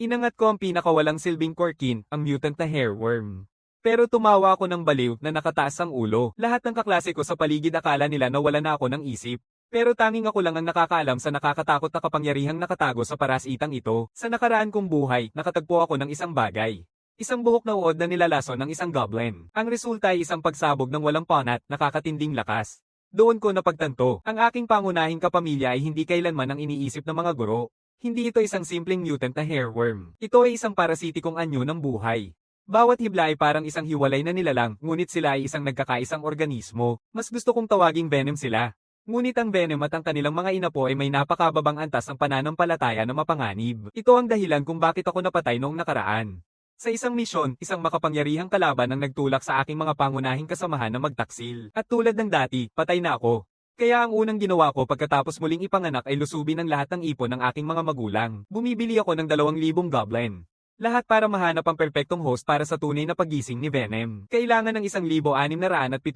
Inangat ko ang pinakawalang silbing korkin, ang mutant na hairworm. Pero tumawa ako ng baliw na nakataas ang ulo. Lahat ng kaklase ko sa paligid akala nila na wala na ako ng isip. Pero tanging ako lang ang nakakaalam sa nakakatakot na kapangyarihang nakatago sa parasitang ito. Sa nakaraan kong buhay, nakatagpo ako ng isang bagay. Isang buhok na uod na nilalason ng isang goblin. Ang resulta ay isang pagsabog ng walang panat, nakakatinding lakas. Doon ko napagtanto, ang aking pangunahing kapamilya ay hindi kailanman ang iniisip ng mga guro. Hindi ito isang simpleng mutant na hairworm. Ito ay isang parasitikong anyo ng buhay. Bawat hibla ay parang isang hiwalay na nilalang, ngunit sila ay isang nagkakaisang organismo. Mas gusto kong tawaging venom sila. Ngunit ang venom at ang kanilang mga inapo ay may napakababang antas ng pananampalataya na mapanganib. Ito ang dahilan kung bakit ako napatay noong nakaraan. Sa isang misyon, isang makapangyarihang kalaban ang nagtulak sa aking mga pangunahing kasamahan na magtaksil. At tulad ng dati, patay na ako. Kaya ang unang ginawa ko pagkatapos muling ipanganak ay lusubin ang lahat ng ipon ng aking mga magulang. Bumibili ako ng 2,000 goblin. Lahat para mahanap ang perpektong host para sa tunay na paggising ni Venom. Kailangan ng 1,678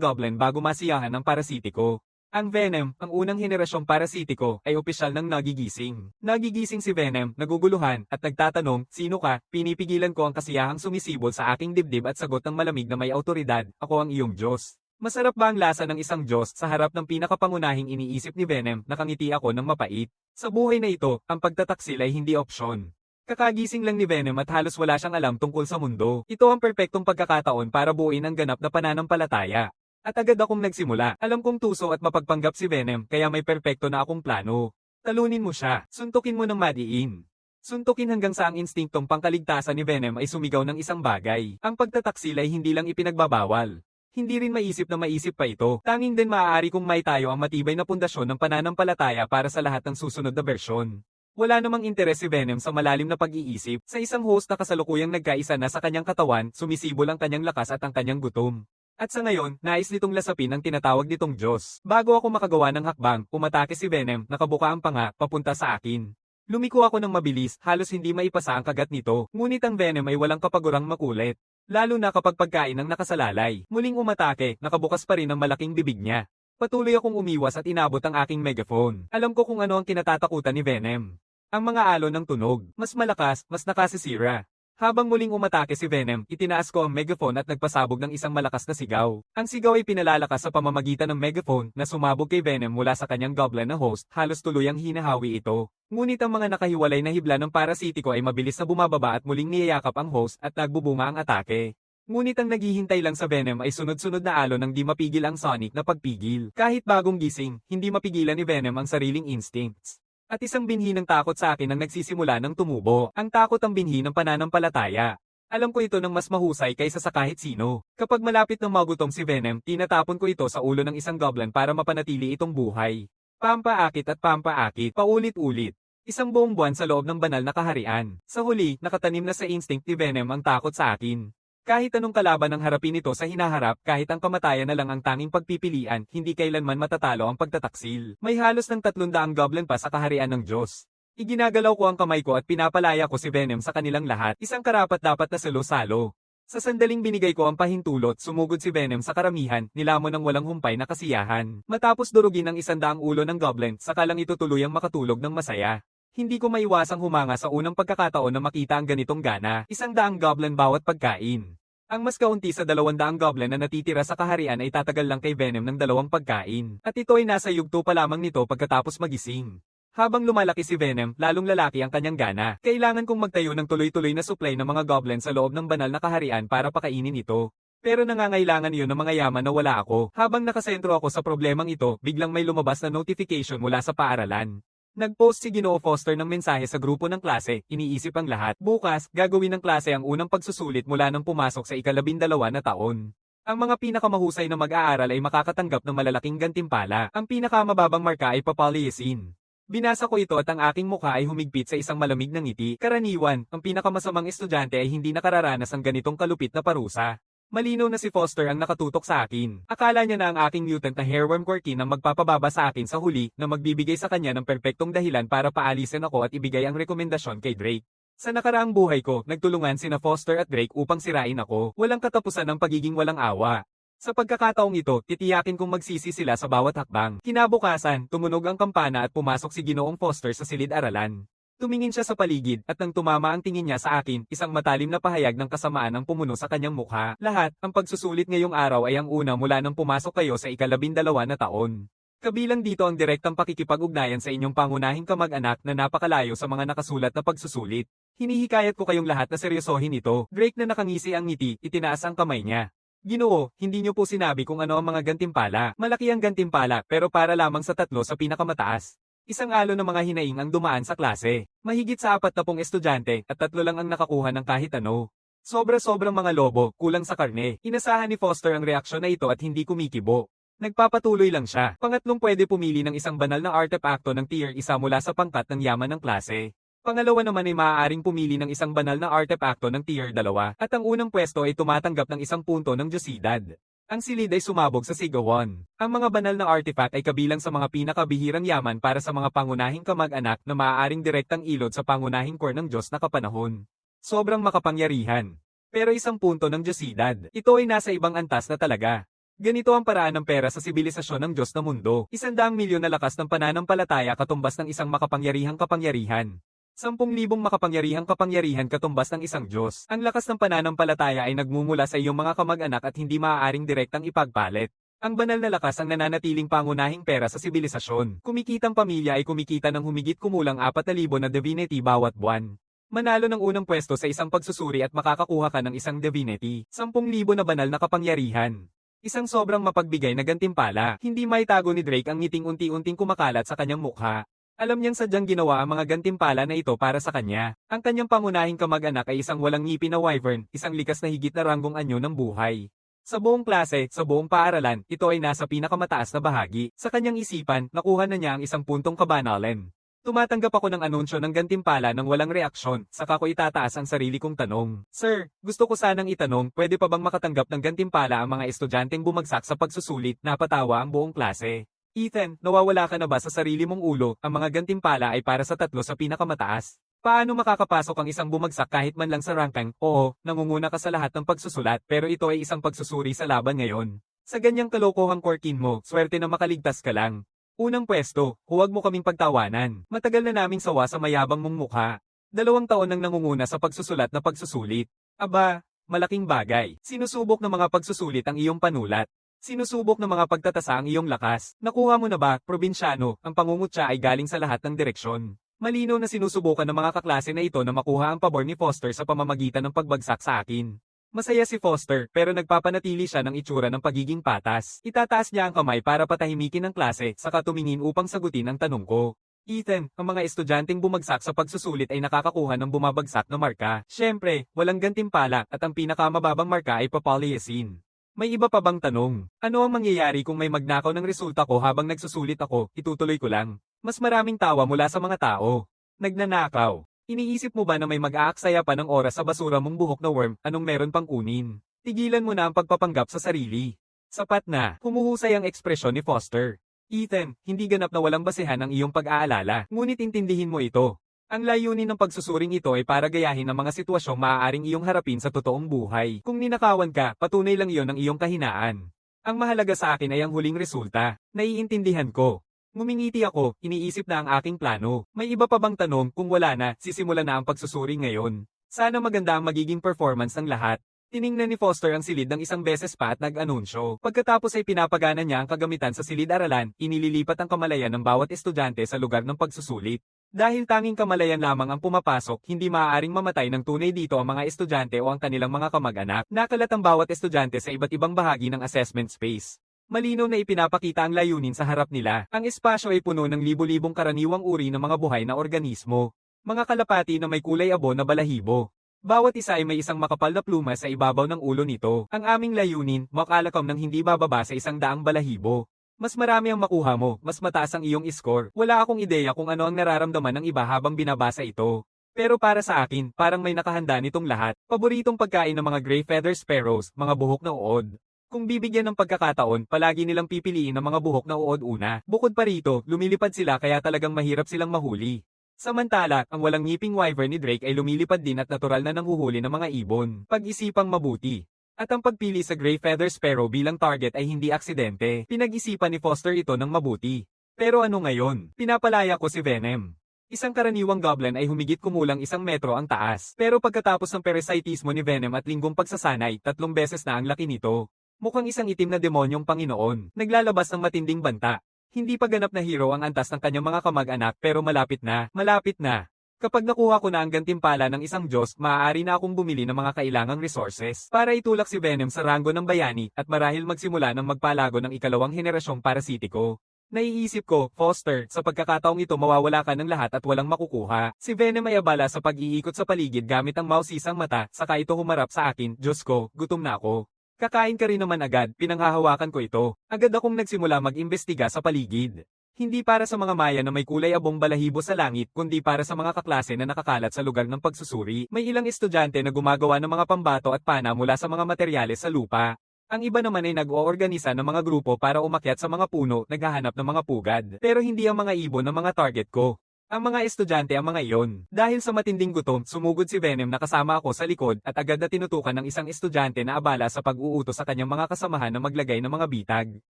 goblin bago masiyahan ng parasitiko. Ang Venom, ang unang henerasyong parasitiko, ay opisyal ng nagigising. Nagigising si Venom, naguguluhan, at nagtatanong, sino ka? Pinipigilan ko ang kasiyahang sumisibol sa aking dibdib at sagot ng malamig na may awtoridad, ako ang iyong Diyos. Masarap ba ang lasa ng isang Diyos sa harap ng pinakapangunahing iniisip ni Venom? Nakangiti ako ng mapait. Sa buhay na ito, ang pagtataksil ay hindi opsyon. Kakagising lang ni Venom at halos wala siyang alam tungkol sa mundo. Ito ang perpektong pagkakataon para buuin ang ganap na pananampalataya. At agad akong nagsimula. Alam kong tuso at mapagpanggap si Venom kaya may perpekto na akong plano. Talunin mo siya. Suntukin mo ng madiin. Suntukin hanggang sa ang instinktong pangkaligtasan ni Venom ay sumigaw ng isang bagay. Ang pagtataksil ay hindi lang ipinagbabawal. Hindi rin maisip na maisip pa ito. Tanging din maaari kung may tayo ang matibay na pundasyon ng pananampalataya para sa lahat ng susunod na bersyon. Wala namang interes si Venom sa malalim na pag-iisip. Sa isang host na kasalukuyang nagkaisa na sa kanyang katawan, sumisibol ang kanyang lakas at ang kanyang gutom. At sa ngayon, nais nitong lasapin ang tinatawag nitong Diyos. Bago ako makagawa ng hakbang, umatake si Venom, nakabuka ang panga, papunta sa akin. Lumiko ako ng mabilis, halos hindi maipasa ang kagat nito. Ngunit ang Venom ay walang kapagurang makulit. Lalo na kapag pagkain ang nakasalalay. Muling umatake, nakabukas pa rin ang malaking bibig niya. Patuloy akong umiwas at inabot ang aking megaphone. Alam ko kung ano ang kinatatakutan ni Venom. Ang mga alon ng tunog. Mas malakas, mas nakasisira. Habang muling umatake si Venom, itinaas ko ang megaphone at nagpasabog ng isang malakas na sigaw. Ang sigaw ay pinalalakas sa pamamagitan ng megaphone na sumabog kay Venom mula sa kanyang goblin na host, halos tuluyang hinahawi ito. Ngunit ang mga nakahiwalay na hibla ng parasitiko ay mabilis na bumababa at muling niyayakap ang host at nagbubunga ang atake. Ngunit ang naghihintay lang sa Venom ay sunod-sunod na alon ng di mapigil ang Sonic na pagpigil. Kahit bagong gising, hindi mapigilan ni Venom ang sariling instincts. At isang binhi ng takot sa akin ang nagsisimula ng tumubo. Ang takot ang binhi ng pananampalataya. Alam ko ito ng mas mahusay kaysa sa kahit sino. Kapag malapit ng magutom si Venom, tinatapon ko ito sa ulo ng isang goblin para mapanatili itong buhay. Pampaakit at pampaakit, paulit-ulit. Isang buong buwan sa loob ng banal na kaharian. Sa huli, nakatanim na sa instinct ni Venom ang takot sa akin. Kahit anong kalaban ang harapin ito sa hinaharap, kahit ang kamatayan na lang ang tanging pagpipilian, hindi kailanman matatalo ang pagtataksil. May halos ng 300 goblin pa sa kaharian ng Diyos. Iginagalaw ko ang kamay ko at pinapalaya ko si Venom sa kanilang lahat, isang karapat-dapat na salo-salo. Sa sandaling binigay ko ang pahintulot, sumugod si Venom sa karamihan, nilamon ng walang humpay na kasiyahan. Matapos durugin ang 100 ulo ng goblin, saka lang ito tuluyang makatulog ng masaya. Hindi ko maiwasang humanga sa unang pagkakataon na makita ang ganitong gana, 100 goblin bawat pagkain. Ang mas kaunti sa 200 goblin na natitira sa kaharian ay tatagal lang kay Venom ng 2 pagkain. At ito ay nasa yugto pa lamang nito pagkatapos magising. Habang lumalaki si Venom, lalong lalaki ang kanyang gana. Kailangan kong magtayo ng tuloy-tuloy na supply ng mga goblin sa loob ng banal na kaharian para pakainin ito. Pero nangangailangan iyon ng mga yaman na wala ako. Habang nakasentro ako sa problemang ito, biglang may lumabas na notification mula sa paaralan. Nag-post si Ginoo Foster ng mensahe sa grupo ng klase, iniisip ang lahat. Bukas, gagawin ng klase ang unang pagsusulit mula nang pumasok sa ika-12 na taon. Ang mga pinakamahusay na mag-aaral ay makakatanggap ng malalaking gantimpala. Ang pinakamababang marka ay papalyesin. Binasa ko ito at ang aking mukha ay humigpit sa isang malamig na ngiti. Karaniwan, ang pinakamasamang estudyante ay hindi nakararanas ng ganitong kalupit na parusa. Malinaw na si Foster ang nakatutok sa akin. Akala niya na ang aking mutant na hairworm Corkin ang magpapababa sa akin sa huli na magbibigay sa kanya ng perpektong dahilan para paalisin ako at ibigay ang rekomendasyon kay Drake. Sa nakaraang buhay ko, nagtulungan sina Foster at Drake upang sirain ako. Walang katapusan ng pagiging walang awa. Sa pagkakataong ito, titiyakin kong magsisi sila sa bawat hakbang. Kinabukasan, tumunog ang kampana at pumasok si Ginoong Foster sa silid-aralan. Tumingin siya sa paligid at nang tumama ang tingin niya sa akin, isang matalim na pahayag ng kasamaan ang pumuno sa kanyang mukha. Lahat, ang pagsusulit ngayong araw ay ang una mula nang pumasok kayo sa ika-12 na taon. Kabilang dito ang direktang pakikipag-ugnayan sa inyong pangunahing kamag-anak na napakalayo sa mga nakasulat na pagsusulit. Hinihikayat ko kayong lahat na seryosohin ito. Drake na nakangisi ang ngiti, itinaas ang kamay niya. Ginoo, hindi niyo po sinabi kung ano ang mga gantimpala. Malaki ang gantimpala pero para lamang sa 3 sa pinakamataas. Isang alon ng mga hinaing ang dumaan sa klase. Mahigit sa 40 estudyante at 3 lang ang nakakuha ng kahit ano. Sobra-sobrang mga lobo, kulang sa karne. Inasahan ni Foster ang reaksyon na ito at hindi kumikibo. Nagpapatuloy lang siya. Pangatlong pwede pumili ng isang banal na artepakto ng tier 1 mula sa pangkat ng yaman ng klase. Pangalawa naman ay maaaring pumili ng isang banal na artepakto ng tier 2 at ang unang pwesto ay tumatanggap ng 1 punto ng Diyosidad. Ang silid ay sumabog sa sigawan. Ang mga banal na artifact ay kabilang sa mga pinakabihirang yaman para sa mga pangunahing kamag-anak na maaaring direktang ilod sa pangunahing core ng Diyos na kapanahon. Sobrang makapangyarihan. Pero 1 punto ng Diyosidad. Ito ay nasa ibang antas na talaga. Ganito ang paraan ng pera sa sibilisasyon ng Diyos na mundo. 100 milyon na lakas ng pananampalataya katumbas ng isang makapangyarihang kapangyarihan. 10,000 makapangyarihang kapangyarihan katumbas ng isang Diyos. Ang lakas ng pananampalataya ay nagmumula sa iyong mga kamag-anak at hindi maaaring direktang ipagpalit. Ang banal na lakas ang nananatiling pangunahing pera sa sibilisasyon. Kumikitang pamilya ay kumikita ng humigit kumulang 4,000 na divinity bawat buwan. Manalo ng unang pwesto sa isang pagsusuri at makakakuha ka ng isang divinity. 10,000 na banal na kapangyarihan. Isang sobrang mapagbigay na gantimpala. Hindi maitago ni Drake ang ngiting unti-unting kumakalat sa kanyang mukha. Alam niyang sadyang ginawa ang mga gantimpala na ito para sa kanya. Ang kanyang pangunahing kamag-anak ay isang walang ngipin na wyvern, isang likas na higit na ranggong anyo ng buhay. Sa buong klase, sa buong paaralan, ito ay nasa pinakamataas na bahagi. Sa kanyang isipan, nakuha na niya ang 1 puntong kabanalan. Tumatanggap ako ng anunsyo ng gantimpala nang walang reaksyon, saka ko itataas ang sarili kong tanong. Sir, gusto ko sanang itanong, pwede pa bang makatanggap ng gantimpala ang mga estudyanteng bumagsak sa pagsusulit? Napatawa ang buong klase. Ethan, nawawala ka na ba sa sarili mong ulo? Ang mga gantimpala ay para sa 3 sa pinakamataas. Paano makakapasok ang isang bumagsak kahit man lang sa ranking? Oo, nangunguna ka sa lahat ng pagsusulat pero ito ay isang pagsusuri sa laban ngayon. Sa ganyang kalokohang korkin mo, swerte na makaligtas ka lang. Unang pwesto, huwag mo kaming pagtawanan. Matagal na naming sawa sa mayabang mong mukha. 2 taon nang nangunguna sa pagsusulat na pagsusulit. Aba, malaking bagay. Sinusubok ng mga pagsusulit ang iyong panulat. Sinusubok ng mga pagtatasa ang iyong lakas. Nakuha mo na ba, probinsyano, ang pangungutya ay galing sa lahat ng direksyon. Malinaw na sinusubukan ng mga kaklase na ito na makuha ang pabor ni Foster sa pamamagitan ng pagbagsak sa akin. Masaya si Foster pero nagpapanatili siya ng itsura ng pagiging patas. Itataas niya ang kamay para patahimikin ang klase saka tumingin upang sagutin ang tanong ko. Ethan, ang mga estudyanteng bumagsak sa pagsusulit ay nakakakuha ng bumabagsak na marka. Siyempre, walang gantimpala at ang pinakamababang marka ay polyacin. May iba pa bang tanong? Ano ang mangyayari kung may magnakaw ng resulta ko habang nagsusulit ako? Itutuloy ko lang. Mas maraming tawa mula sa mga tao. Nagnanakaw. Iniisip mo ba na may mag-aaksaya pa ng oras sa basura mong buhok na worm? Anong meron pang kunin? Tigilan mo na ang pagpapanggap sa sarili. Sapat na. Humuhusay ang ekspresyon ni Foster. Ethan, hindi ganap na walang basehan ang iyong pag-aalala. Ngunit intindihin mo ito. Ang layunin ng pagsusuring ito ay para gayahin ang mga sitwasyong maaaring iyong harapin sa totoong buhay. Kung ninakawan ka, patunay lang iyon ng iyong kahinaan. Ang mahalaga sa akin ay ang huling resulta. Naiintindihan ko. Ngumingiti ako, iniisip na ang aking plano. May iba pa bang tanong? Kung wala na, sisimula na ang pagsusuring ngayon. Sana maganda ang magiging performance ng lahat. Tiningnan ni Foster ang silid ng isang beses pa at nag-anunsyo. Pagkatapos ay pinapagana niya ang kagamitan sa silid-aralan, inililipat ang kamalayan ng bawat estudyante sa lugar ng pagsusulit. Dahil tanging kamalayan lamang ang pumapasok, hindi maaaring mamatay ng tunay dito ang mga estudyante o ang kanilang mga kamag-anak. Nakalat ang bawat estudyante sa iba't ibang bahagi ng assessment space. Malinaw na ipinapakita ang layunin sa harap nila. Ang espasyo ay puno ng libu-libong karaniwang uri ng mga buhay na organismo. Mga kalapati na may kulay abo na balahibo. Bawat isa ay may isang makapal na pluma sa ibabaw ng ulo nito. Ang aming layunin, makalakam ng hindi bababa sa 100 balahibo. Mas marami ang makuha mo, mas mataas ang iyong score. Wala akong ideya kung ano ang nararamdaman ng iba habang binabasa ito. Pero para sa akin, parang may nakahanda nitong lahat. Paboritong pagkain ng mga gray feather sparrows, mga buhok na uod. Kung bibigyan ng pagkakataon, palagi nilang pipiliin ang mga buhok na uod una. Bukod pa rito, lumilipad sila kaya talagang mahirap silang mahuli. Samantala, ang walang ngiping wyvern ni Drake ay lumilipad din at natural na nanghuhuli ng mga ibon. Pag-isipang mabuti. At ang pagpili sa gray feather sparrow bilang target ay hindi aksidente. Pinag-isipan ni Foster ito ng mabuti. Pero ano ngayon? Pinapalaya ko si Venom. Isang karaniwang goblin ay humigit kumulang 1 metro ang taas. Pero pagkatapos ng parasitismo ni Venom at linggong pagsasanay, 3 beses na ang laki nito. Mukhang isang itim na demonyong Panginoon, naglalabas ng matinding banta. Hindi pa ganap na hero ang antas ng kanyang mga kamag-anak pero malapit na, malapit na. Kapag nakuha ko na ang gantimpala ng isang Diyos, maaari na akong bumili ng mga kailangang resources para itulak si Venom sa ranggo ng bayani at marahil magsimula ng magpalago ng ikalawang henerasyong parasitiko. Naiisip ko, Foster, sa pagkakataong ito mawawala ka ng lahat at walang makukuha. Si Venom ay abala sa pag-iikot sa paligid gamit ang mausisang mata, saka ito humarap sa akin, Diyos ko, gutom na ako. Kakain ka rin naman agad, pinanghahawakan ko ito. Agad akong nagsimula mag-imbestiga sa paligid. Hindi para sa mga maya na may kulay abong balahibo sa langit, kundi para sa mga kaklase na nakakalat sa lugar ng pagsusuri. May ilang estudyante na gumagawa ng mga pambato at pana mula sa mga materyales sa lupa. Ang iba naman ay nag-oorganisa ng mga grupo para umakyat sa mga puno, naghahanap ng mga pugad. Pero hindi ang mga ibon ang mga target ko. Ang mga estudyante ang mga iyon. Dahil sa matinding gutom, sumugod si Venom na kasama ako sa likod at agad na tinutukan ng isang estudyante na abala sa pag-uutos sa kanyang mga kasamahan na maglagay ng mga bitag.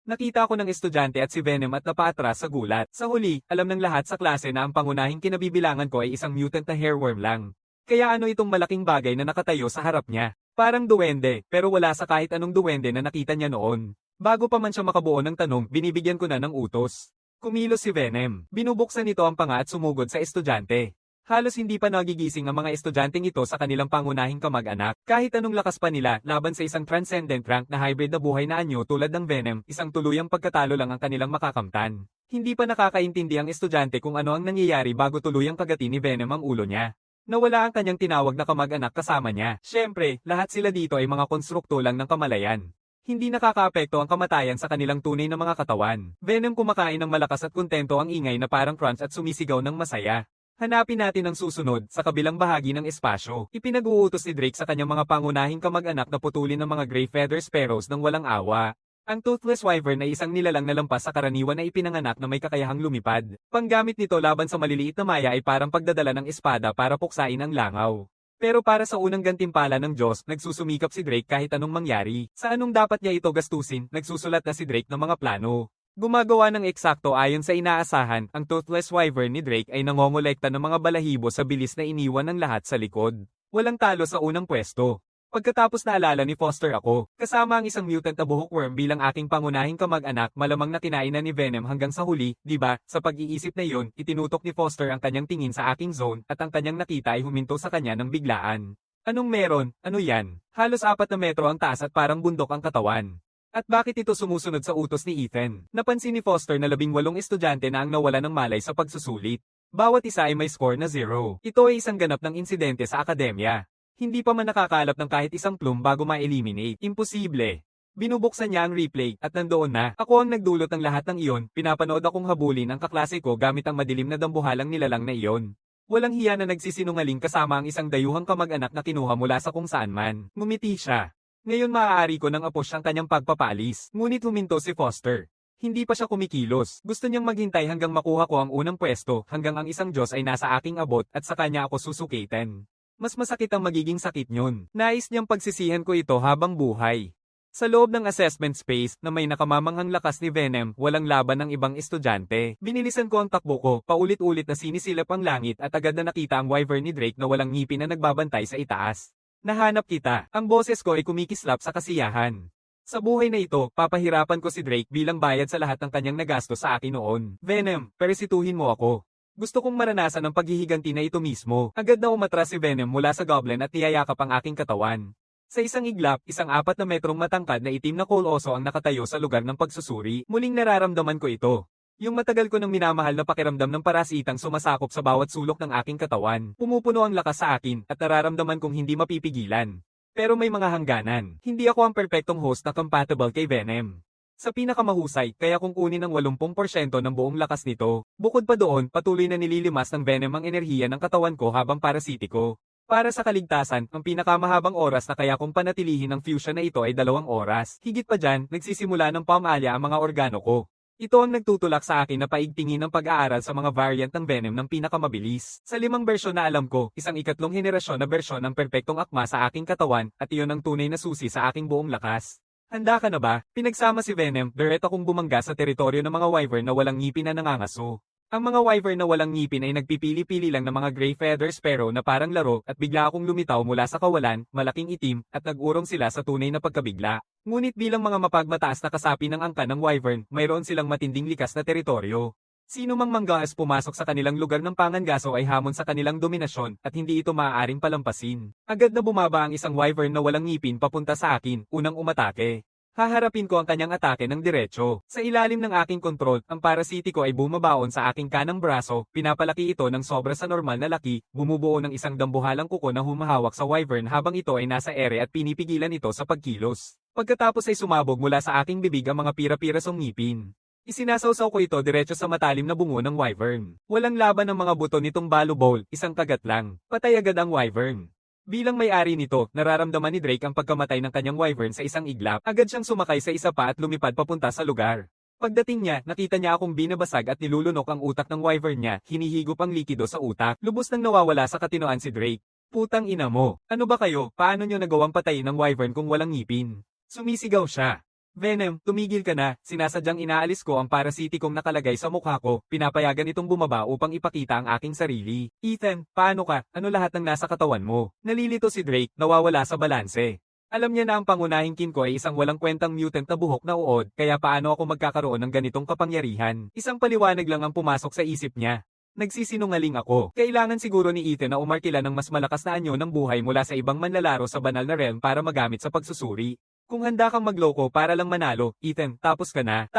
Nakita ko ng estudyante at si Venom at napaatras sa gulat. Sa huli, alam ng lahat sa klase na ang pangunahing kinabibilangan ko ay isang mutant na hairworm lang. Kaya ano itong malaking bagay na nakatayo sa harap niya? Parang duwende, pero wala sa kahit anong duwende na nakita niya noon. Bago pa man siya makabuo ng tanong, binibigyan ko na ng utos. Kumilos si Venom. Binubuksan nito ang panga at sumugod sa estudyante. Halos hindi pa nagigising ang mga estudyanteng ito sa kanilang pangunahing kamag-anak. Kahit anong lakas pa nila, laban sa isang transcendent rank na hybrid na buhay na anyo tulad ng Venom, isang tuluyang pagkatalo lang ang kanilang makakamtan. Hindi pa nakakaintindi ang estudyante kung ano ang nangyayari bago tuluyang kagati ni Venom ang ulo niya. Nawala ang kanyang tinawag na kamag-anak kasama niya. Siyempre, lahat sila dito ay mga konstrukto lang ng kamalayan. Hindi nakakaapekto ang kamatayan sa kanilang tunay na mga katawan. Venom kumakain ng malakas at kontento ang ingay na parang crunch at sumisigaw ng masaya. Hanapin natin ang susunod sa kabilang bahagi ng espasyo. Ipinag-uutos ni Drake sa kanyang mga pangunahing kamag-anak na putulin ng mga gray feather sparrows ng walang awa. Ang Toothless Wyvern ay isang nilalang na lampas sa karaniwan na ipinanganak na may kakayahang lumipad. Panggamit nito laban sa maliliit na maya ay parang pagdadala ng espada para puksain ang langaw. Pero para sa unang gantimpala ng Diyos, nagsusumikap si Drake kahit anong mangyari. Sa anong dapat niya ito gastusin, nagsusulat na si Drake ng mga plano. Gumagawa ng eksakto ayon sa inaasahan, ang Toothless Wyvern ni Drake ay nangongolekta ng mga balahibo sa bilis na iniwan ng lahat sa likod. Walang talo sa unang pwesto. Pagkatapos naalala ni Foster ako, kasama ang isang mutant na bookworm bilang aking pangunahing kamag-anak, malamang na kinain na ni Venom hanggang sa huli, di ba? Sa pag-iisip na iyon, itinutok ni Foster ang kanyang tingin sa aking zone at ang kanyang nakita ay huminto sa kanya ng biglaan. Anong meron? Ano yan? Halos 4 na metro ang taas at parang bundok ang katawan. At bakit ito sumusunod sa utos ni Ethan? Napansin ni Foster na 18 estudyante na ang nawala ng malay sa pagsusulit. Bawat isa ay may score na 0. Ito ay isang ganap ng insidente sa akademya. Hindi pa man nakakalap ng kahit isang plume bago ma-eliminate. Imposible. Binubuksan niya ang replay at nandoon na. Ako ang nagdulot ng lahat ng iyon, pinapanood akong habulin ang kaklase ko gamit ang madilim na dambuhalang nilalang na iyon. Walang hiya na nagsisinungaling kasama ang isang dayuhang kamag-anak na kinuha mula sa kung saan man. Ngumiti siya. Ngayon maaari ko nang apos ang kanyang pagpapaalis. Ngunit huminto si Foster. Hindi pa siya kumikilos. Gusto niyang maghintay hanggang makuha ko ang unang pwesto, hanggang ang isang Diyos ay nasa aking abot at sa kanya ako susukitin. Mas masakit ang magiging sakit niyon. Nais niyang pagsisihan ko ito habang buhay. Sa loob ng assessment space na may nakamamanghang lakas ni Venom, walang laban ng ibang estudyante. Binilisan ko ang takbo ko, paulit-ulit na sinisilap ang langit at agad na nakita ang wyvern ni Drake na walang ngipin na nagbabantay sa itaas. Nahanap kita. Ang boses ko ay kumikislap sa kasiyahan. Sa buhay na ito, papahirapan ko si Drake bilang bayad sa lahat ng kanyang nagastos sa akin noon. Venom, peresituhin mo ako. Gusto kong maranasan ang paghihiganti na ito mismo. Agad na umatras si Venom mula sa goblin at niyayakap ang aking katawan. Sa isang iglap, isang 4 na metrong matangkad na itim na koloso ang nakatayo sa lugar ng pagsusuri. Muling nararamdaman ko ito. Yung matagal ko nang minamahal na pakiramdam ng parasitang sumasakop sa bawat sulok ng aking katawan. Pumupuno ang lakas sa akin at nararamdaman kong hindi mapipigilan. Pero may mga hangganan. Hindi ako ang perpektong host na compatible kay Venom. Sa pinakamahusay, kaya kung kunin ang 80% ng buong lakas nito. Bukod pa doon, patuloy na nililimas ng Venom ang enerhiya ng katawan ko habang parasitiko. Para sa kaligtasan, ang pinakamahabang oras na kaya kong panatilihin ang fusion na ito ay 2 oras. Higit pa dyan, nagsisimula ng pamalya ang mga organo ko. Ito ang nagtutulak sa akin na paigtingin ng pag-aaral sa mga variant ng Venom ng pinakamabilis. Sa 5 bersyon na alam ko, isang ikatlong henerasyon na bersyon ng perpektong akma sa aking katawan, at iyon ang tunay na susi sa aking buong lakas. Handa ka na ba? Pinagsama si Venom, diret akong bumangga sa teritoryo ng mga wyvern na walang ngipin na nangangaso. Ang mga wyvern na walang ngipin ay nagpipili-pili lang ng mga gray feather sparrow na parang laro at bigla akong lumitaw mula sa kawalan, malaking itim, at nag-urong sila sa tunay na pagkabigla. Ngunit bilang mga mapagmataas na kasapi ng angkan ng wyvern, mayroon silang matinding likas na teritoryo. Sino mang manggaas pumasok sa kanilang lugar ng pangangaso ay hamon sa kanilang dominasyon at hindi ito maaaring palampasin. Agad na bumaba ang isang wyvern na walang ngipin papunta sa akin, unang umatake. Haharapin ko ang kanyang atake ng diretso. Sa ilalim ng aking kontrol, ang parasitiko ay bumabaon sa aking kanang braso, pinapalaki ito ng sobra sa normal na laki, bumubuo ng isang dambuhalang kuko na humahawak sa wyvern habang ito ay nasa ere at pinipigilan ito sa pagkilos. Pagkatapos ay sumabog mula sa aking bibig ang mga pira-pirasong ngipin. Isinasawsaw ko ito diretso sa matalim na bungo ng wyvern. Walang laban ng mga buto nitong balo bowl, isang kagat lang. Patay agad ang wyvern. Bilang may-ari nito, nararamdaman ni Drake ang pagkamatay ng kanyang wyvern sa isang iglap. Agad siyang sumakay sa isa pa at lumipad papunta sa lugar. Pagdating niya, nakita niya akong binabasag at nilulunok ang utak ng wyvern niya, hinihigop ang likido sa utak. Lubos nang nawawala sa katinoan si Drake. Putang ina mo, ano ba kayo, paano niyo nagawang patayin ng wyvern kung walang ngipin? Sumisigaw siya. Venom, tumigil ka na, sinasadyang inaalis ko ang parasitikong nakalagay sa mukha ko, pinapayagan itong bumaba upang ipakita ang aking sarili. Ethan, paano ka? Ano lahat ng nasa katawan mo? Nalilito si Drake, nawawala sa balanse. Alam niya na ang pangunahing kin ko ay isang walang kwentang mutant na buhok na uod, kaya paano ako magkakaroon ng ganitong kapangyarihan? Isang paliwanag lang ang pumasok sa isip niya. Nagsisinungaling ako. Kailangan siguro ni Ethan na umarkila ng mas malakas na anyo ng buhay mula sa ibang manlalaro sa banal na realm para magamit sa pagsusuri. Kung handa kang magloko para lang manalo, Ethan, tapos ka na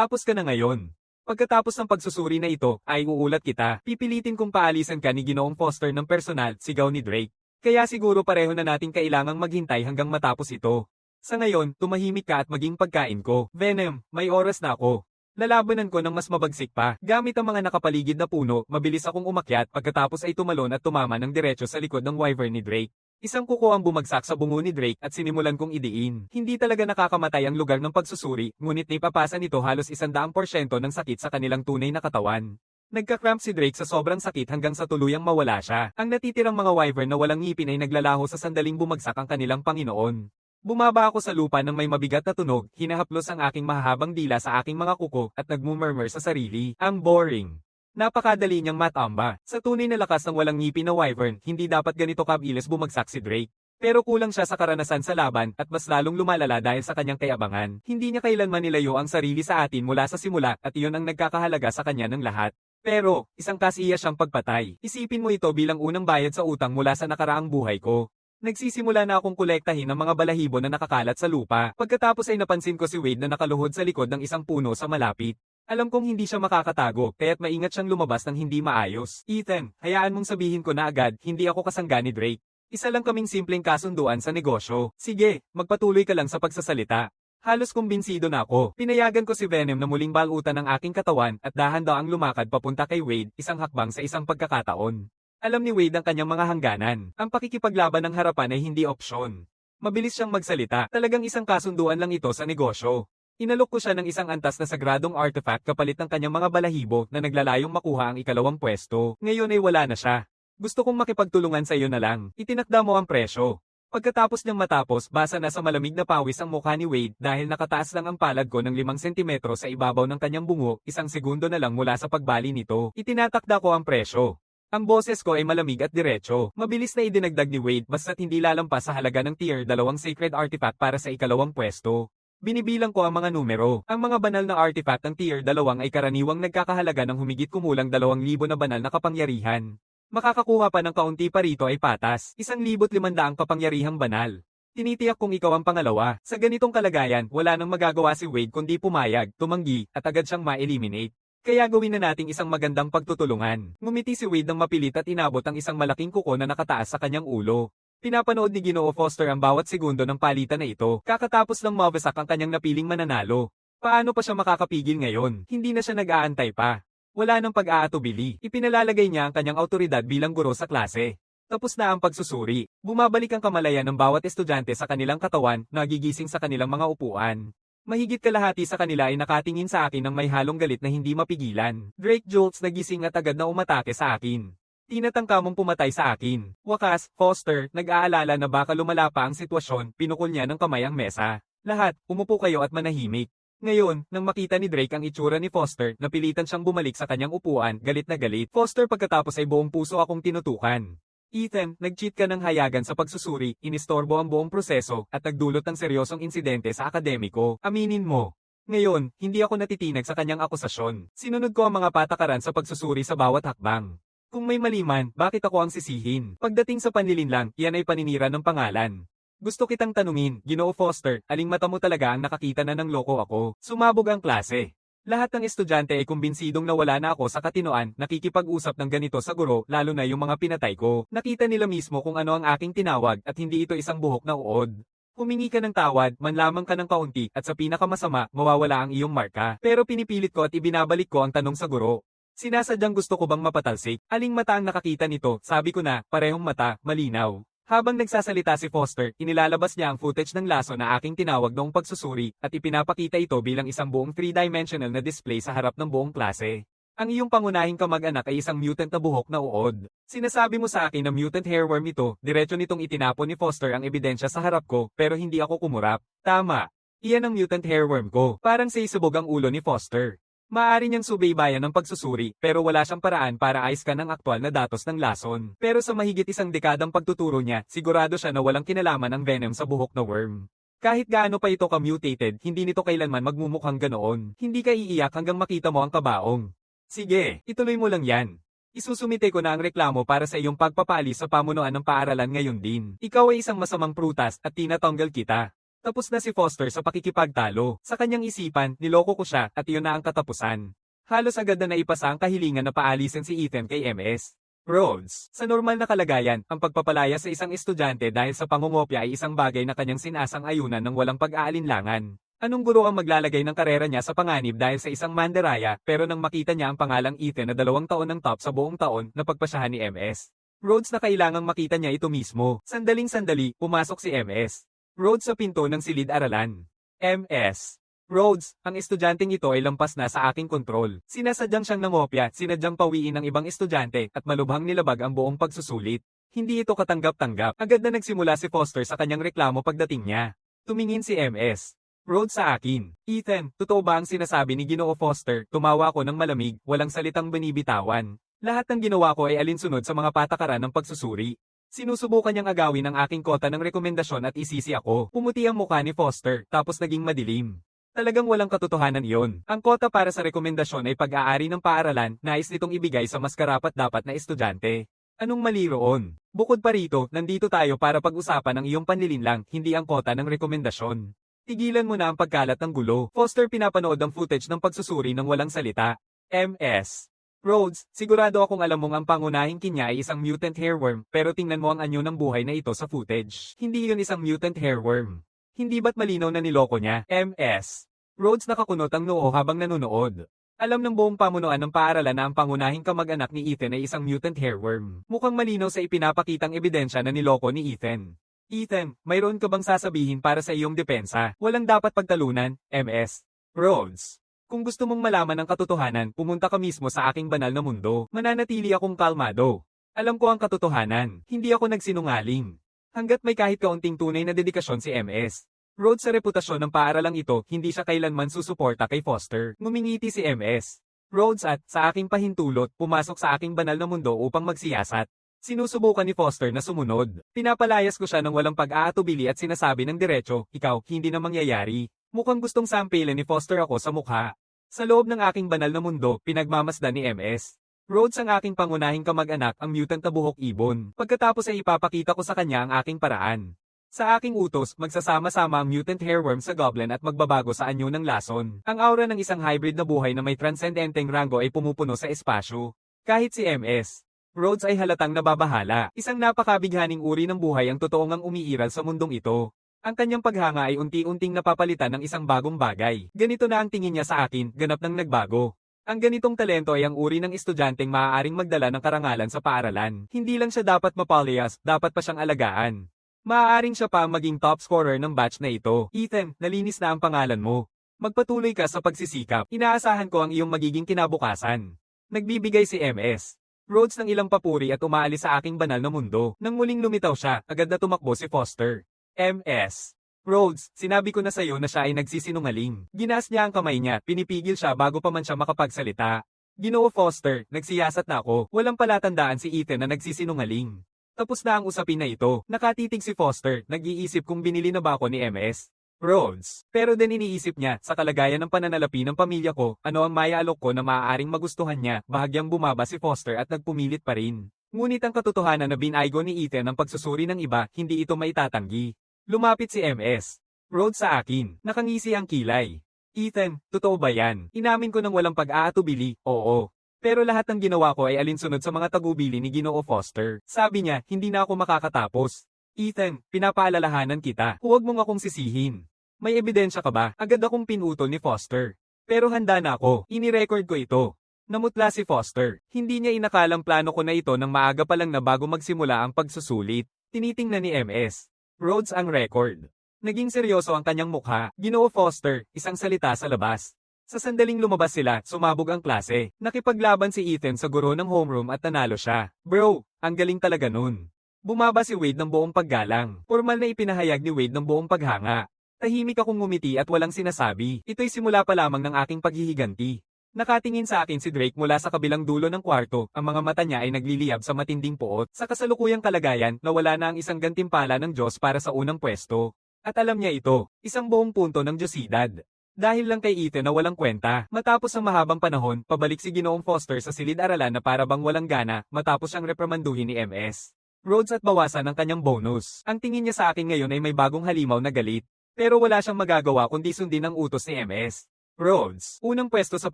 ngayon. Pagkatapos ng pagsusuri na ito, ay uulat kita, pipilitin kong paalisan ka ni Ginoong Foster ng personal, sigaw ni Drake. Kaya siguro pareho na nating kailangang maghintay hanggang matapos ito. Sa ngayon, tumahimik ka at maging pagkain ko. Venom, may oras na ako. Lalabanan ko ng mas mabagsik pa. Gamit ang mga nakapaligid na puno, mabilis akong umakyat pagkatapos ay tumalon at tumama ng diretso sa likod ng wyvern ni Drake. Isang kuko ang bumagsak sa bungo ni Drake at sinimulan kong idiin. Hindi talaga nakakamatay ang lugar ng pagsusuri, ngunit naipapasa nito halos 100% ng sakit sa kanilang tunay na katawan. Nagka-cramp si Drake sa sobrang sakit hanggang sa tuluyang mawala siya. Ang natitirang mga wyvern na walang ngipin ay naglalaho sa sandaling bumagsak ang kanilang Panginoon. Bumaba ako sa lupa ng may mabigat na tunog, hinahaplos ang aking mahahabang dila sa aking mga kuko at nagmumurmur sa sarili. Ang boring. Napakadali niyang matamba. Sa tunay na lakas ng walang ngipin na wyvern, hindi dapat ganito kabilis bumagsak si Drake. Pero kulang siya sa karanasan sa laban at mas lalong lumalala dahil sa kanyang kayabangan. Hindi niya kailanman nilayo ang sarili sa atin mula sa simula at iyon ang nagkakahalaga sa kanya ng lahat. Pero, isang kasiya siyang pagpatay. Isipin mo ito bilang unang bayad sa utang mula sa nakaraang buhay ko. Nagsisimula na akong kolektahin ang mga balahibo na nakakalat sa lupa. Pagkatapos ay napansin ko si Wade na nakaluhod sa likod ng isang puno sa malapit. Alam kong hindi siya makakatago, kaya't maingat siyang lumabas ng hindi maayos. Ethan, hayaan mong sabihin ko na agad, hindi ako kasangga ni Drake. Isa lang kaming simpleng kasunduan sa negosyo. Sige, magpatuloy ka lang sa pagsasalita. Halos kumbinsido na ako. Pinayagan ko si Venom na muling balutan ng aking katawan at dahan-daang lumakad papunta kay Wade, isang hakbang sa isang pagkakataon. Alam ni Wade ang kanyang mga hangganan. Ang pakikipaglaban ng harapan ay hindi opsyon. Mabilis siyang magsalita, talagang isang kasunduan lang ito sa negosyo. Inalok ko siya ng isang antas na sagradong artifact kapalit ng kanyang mga balahibo na naglalayong makuha ang ikalawang pwesto. Ngayon ay wala na siya. Gusto kong makipagtulungan sa iyo na lang. Itinakda mo ang presyo. Pagkatapos niyang matapos, basa na sa malamig na pawis ang mukha ni Wade dahil nakataas lang ang palad ko ng 5 sentimetro sa ibabaw ng kanyang bungo, 1 segundo na lang mula sa pagbali nito. Itinatakda ko ang presyo. Ang boses ko ay malamig at diretso. Mabilis na idinagdag ni Wade basta't hindi lalampas sa halaga ng tier 2 sacred artifact para sa ikalawang pwesto. Binibilang ko ang mga numero. Ang mga banal na artifact ng tier 2 ay karaniwang nagkakahalaga ng humigit kumulang 2,000 na banal na kapangyarihan. Makakakuha pa ng kaunti pa rito ay patas, 1,500 kapangyarihang banal. Tinitiyak kong ikaw ang pangalawa. Sa ganitong kalagayan, wala nang magagawa si Wade kundi pumayag, tumanggi, at agad siyang ma-eliminate. Kaya gawin na nating isang magandang pagtutulungan. Ngumiti si Wade ng mapilit at inabot ang isang malaking kuko na nakataas sa kanyang ulo. Pinapanood ni Ginoo Foster ang bawat segundo ng palitan na ito, kakatapos lang mawasak ang kanyang napiling mananalo. Paano pa siya makakapigil ngayon? Hindi na siya nag-aantay pa. Wala nang pag-aatubili. Ipinalalagay niya ang kanyang autoridad bilang guro sa klase. Tapos na ang pagsusuri. Bumabalik ang kamalayan ng bawat estudyante sa kanilang katawan, nagigising sa kanilang mga upuan. Mahigit kalahati sa kanila ay nakatingin sa akin ng may halong galit na hindi mapigilan. Drake Jolts nagising at agad na umatake sa akin. Tinatangka mong pumatay sa akin. Wakas, Foster, nag-aalala na baka lumala pa ang sitwasyon, pinukol niya ng kamay ang mesa. Lahat, umupo kayo at manahimik. Ngayon, nang makita ni Drake ang itsura ni Foster, napilitan siyang bumalik sa kanyang upuan, galit na galit. Foster pagkatapos ay buong puso akong tinutukan. Ethan, nag-cheat ka ng hayagan sa pagsusuri, inistorbo ang buong proseso, at nagdulot ng seryosong insidente sa akademiko. Aminin mo. Ngayon, hindi ako natitinag sa kanyang akusasyon. Sinunod ko ang mga patakaran sa pagsusuri sa bawat hakbang. Kung may mali man, bakit ako ang sisihin? Pagdating sa panlilinlang, yan ay paninira ng pangalan. Gusto kitang tanungin, Ginoo Foster, aling mata mo talaga ang nakakita na ng loko ako? Sumabog ang klase. Lahat ng estudyante ay kumbinsidong nawala na ako sa katinoan, nakikipag-usap ng ganito sa guro, lalo na yung mga pinatay ko. Nakita nila mismo kung ano ang aking tinawag at hindi ito isang buhok na uod. Humingi ka ng tawad, manlamang ka ng kaunti, at sa pinakamasama, mawawala ang iyong marka. Pero pinipilit ko at ibinabalik ko ang tanong sa guro. Sinasadyang gusto ko bang mapatalsik? Aling mata ang nakakita nito? Sabi ko na, parehong mata, malinaw. Habang nagsasalita si Foster, inilalabas niya ang footage ng laso na aking tinawag noong pagsusuri, at ipinapakita ito bilang isang buong 3-dimensional na display sa harap ng buong klase. Ang iyong pangunahing kamag-anak ay isang mutant na buhok na uod. Sinasabi mo sa akin na mutant hairworm ito, diretso nitong itinapon ni Foster ang ebidensya sa harap ko, pero hindi ako kumurap. Tama. Iyan ang mutant hairworm ko. Parang saysabog ang ulo ni Foster. Maaari niyang subaybayan ng pagsusuri, pero wala siyang paraan para ayos-kan ang aktwal na datos ng lason. Pero sa mahigit isang dekadang pagtuturo niya, sigurado siya na walang kinalaman ang venom sa buhok na worm. Kahit gaano pa ito ka-mutated, hindi nito kailanman magmumukhang ganoon. Hindi ka iiyak hanggang makita mo ang kabaong. Sige, ituloy mo lang yan. Isusumite ko na ang reklamo para sa iyong pagpapaalis sa pamunuan ng paaralan ngayon din. Ikaw ay isang masamang prutas at tinatanggal kita. Tapos na si Foster sa pakikipagtalo. Sa kanyang isipan, niloko ko siya at iyon na ang katapusan. Halos agad na naipasa ang kahilingan na paalisin si Ethan kay MS. Rhodes. Sa normal na kalagayan, ang pagpapalaya sa isang estudyante dahil sa pangungopya ay isang bagay na kanyang sinasang-ayunan ng walang pag-aalinlangan. Anong guro ang maglalagay ng karera niya sa panganib dahil sa isang mandaraya, pero nang makita niya ang pangalang Ethan na 2 taon ng top sa buong taon, napagpasyahan ni MS. Rhodes na kailangang makita niya ito mismo. Sandaling-sandali, pumasok si MS. Rhodes sa pinto ng silid-aralan. MS. Rhodes, ang estudyanteng ito ay lampas na sa aking kontrol. Sinasadyang siyang nangopya, sinadyang pawiin ng ibang estudyante, at malubhang nilabag ang buong pagsusulit. Hindi ito katanggap-tanggap. Agad na nagsimula si Foster sa kanyang reklamo pagdating niya. Tumingin si MS. Rhodes sa akin. Ethan, totoo ba ang sinasabi ni Ginoo Foster? Tumawa ko ng malamig, walang salitang binibitawan. Lahat ng ginawa ko ay alinsunod sa mga patakaran ng pagsusuri. Sinusubukan niyang agawin ang aking kota ng rekomendasyon at isisi ako. Pumuti ang mukha ni Foster, tapos naging madilim. Talagang walang katotohanan iyon. Ang kota para sa rekomendasyon ay pag-aari ng paaralan, nais nitong ibigay sa mas karapat-dapat na estudyante. Anong mali roon? Bukod pa rito, nandito tayo para pag-usapan ang iyong panlilinlang, hindi ang kota ng rekomendasyon. Tigilan mo na ang pagkalat ng gulo. Foster pinapanood ang footage ng pagsusuri ng walang salita. MS. Rhodes, sigurado akong alam mong ang pangunahing kinya ay isang mutant hairworm, pero tingnan mo ang anyo ng buhay na ito sa footage. Hindi yun isang mutant hairworm. Hindi ba't malinaw na niloko niya? MS. Rhodes nakakunot ang noo habang nanonood. Alam ng buong pamunuan ng paaralan na ang pangunahing kamag-anak ni Ethan ay isang mutant hairworm. Mukhang malinaw sa ipinapakitang ebidensya na niloko ni Ethan. Ethan, mayroon ka bang sasabihin para sa iyong depensa? Walang dapat pagtalunan, MS. Rhodes. Kung gusto mong malaman ang katotohanan, pumunta ka mismo sa aking banal na mundo. Mananatili akong kalmado. Alam ko ang katotohanan, hindi ako nagsinungaling. Hanggat may kahit kaunting tunay na dedikasyon si MS. Rhodes sa reputasyon ng paaralang ito, hindi siya kailanman susuporta kay Foster. Ngumingiti si MS. Rhodes at, sa aking pahintulot, pumasok sa aking banal na mundo upang magsiyasat. Sinusubukan ni Foster na sumunod. Pinapalayas ko siya ng walang pag-aatubili at sinasabi ng diretso, ikaw, hindi na mangyayari. Mukhang gustong sampilin ni Foster ako sa mukha. Sa loob ng aking banal na mundo, pinagmamasdan ni MS. Rhodes ang aking pangunahing kamag-anak, ang mutant na buhok ibon. Pagkatapos ay ipapakita ko sa kanya ang aking paraan. Sa aking utos, magsasama-sama ang mutant hairworm sa goblin at magbabago sa anyo ng lason. Ang aura ng isang hybrid na buhay na may transcendenteng rango ay pumupuno sa espasyo. Kahit si MS. Rhodes ay halatang nababahala. Isang napakabighaning uri ng buhay ang totoong ang umiiral sa mundong ito. Ang kanyang paghanga ay unti-unting napapalitan ng isang bagong bagay. Ganito na ang tingin niya sa akin, ganap nang nagbago. Ang ganitong talento ay ang uri ng estudyanteng maaaring magdala ng karangalan sa paaralan. Hindi lang siya dapat mapalayas, dapat pa siyang alagaan. Maaaring siya pa ang maging top scorer ng batch na ito. Ethan, nalinis na ang pangalan mo. Magpatuloy ka sa pagsisikap. Inaasahan ko ang iyong magiging kinabukasan. Nagbibigay si MS. Rhodes ng ilang papuri at umaalis sa aking banal na mundo. Nang muling lumitaw siya, agad na tumakbo si Foster. MS. Rhodes, sinabi ko na sa'yo na siya ay nagsisinungaling. Ginaas niya ang kamay niya, pinipigil siya bago pa man siya makapagsalita. Ginoo Foster, nagsiyasat na ako. Walang palatandaan si Ethan na nagsisinungaling. Tapos na ang usapin na ito. Nakatitig si Foster, nag-iisip kung binili na ba ako ni MS. Rhodes. Pero din iniisip niya, sa kalagayan ng pananalapi ng pamilya ko, ano ang maiaalok ko na maaaring magustuhan niya, bahagyang bumaba si Foster at nagpumilit pa rin. Ngunit ang katotohanan na binaygo ni Ethan ang pagsusuri ng iba, hindi ito maitatanggi. Lumapit si MS. Rhodes sa akin, nakangisi ang kilay. Ethan, totoo ba yan? Inamin ko ng walang pag-aatubili, oo. Pero lahat ng ginawa ko ay alinsunod sa mga tagubili ni Ginoo Foster. Sabi niya, hindi na ako makakatapos. Ethan, pinapaalalahanan kita, huwag mong akong sisihin. May ebidensya ka ba? Agad akong pinutol ni Foster. Pero handa na ako, inirecord ko ito. Namutla si Foster. Hindi niya inakalang plano ko na ito nang maaga pa lang na bago magsimula ang pagsusulit. Tinitingnan ni MS. Rhodes ang record. Naging seryoso ang kanyang mukha. Ginoo Foster, isang salita sa labas. Sa sandaling lumabas sila, sumabog ang klase. Nakipaglaban si Ethan sa guro ng homeroom at nanalo siya. Bro, ang galing talaga nun. Bumaba si Wade ng buong paggalang. Formal na ipinahayag ni Wade ng buong paghanga. Tahimik akong ngumiti at walang sinasabi. Ito'y simula pa lamang ng aking paghihiganti. Nakatingin sa akin si Drake mula sa kabilang dulo ng kwarto, ang mga mata niya ay nagliliyab sa matinding puot. Sa kasalukuyang kalagayan, nawala na ang isang gantimpala ng Diyos para sa unang pwesto. At alam niya ito, isang buong punto ng Diyosidad. Dahil lang kay Ethan na walang kwenta, matapos ang mahabang panahon, pabalik si Ginoong Foster sa silid-aralan na para bang walang gana, matapos siyang reprimanduhin ni MS. Rhodes at bawasan ang kanyang bonus. Ang tingin niya sa akin ngayon ay may bagong halimaw na galit. Pero wala siyang magagawa kundi sundin ang utos ni MS. Rhodes, unang pwesto sa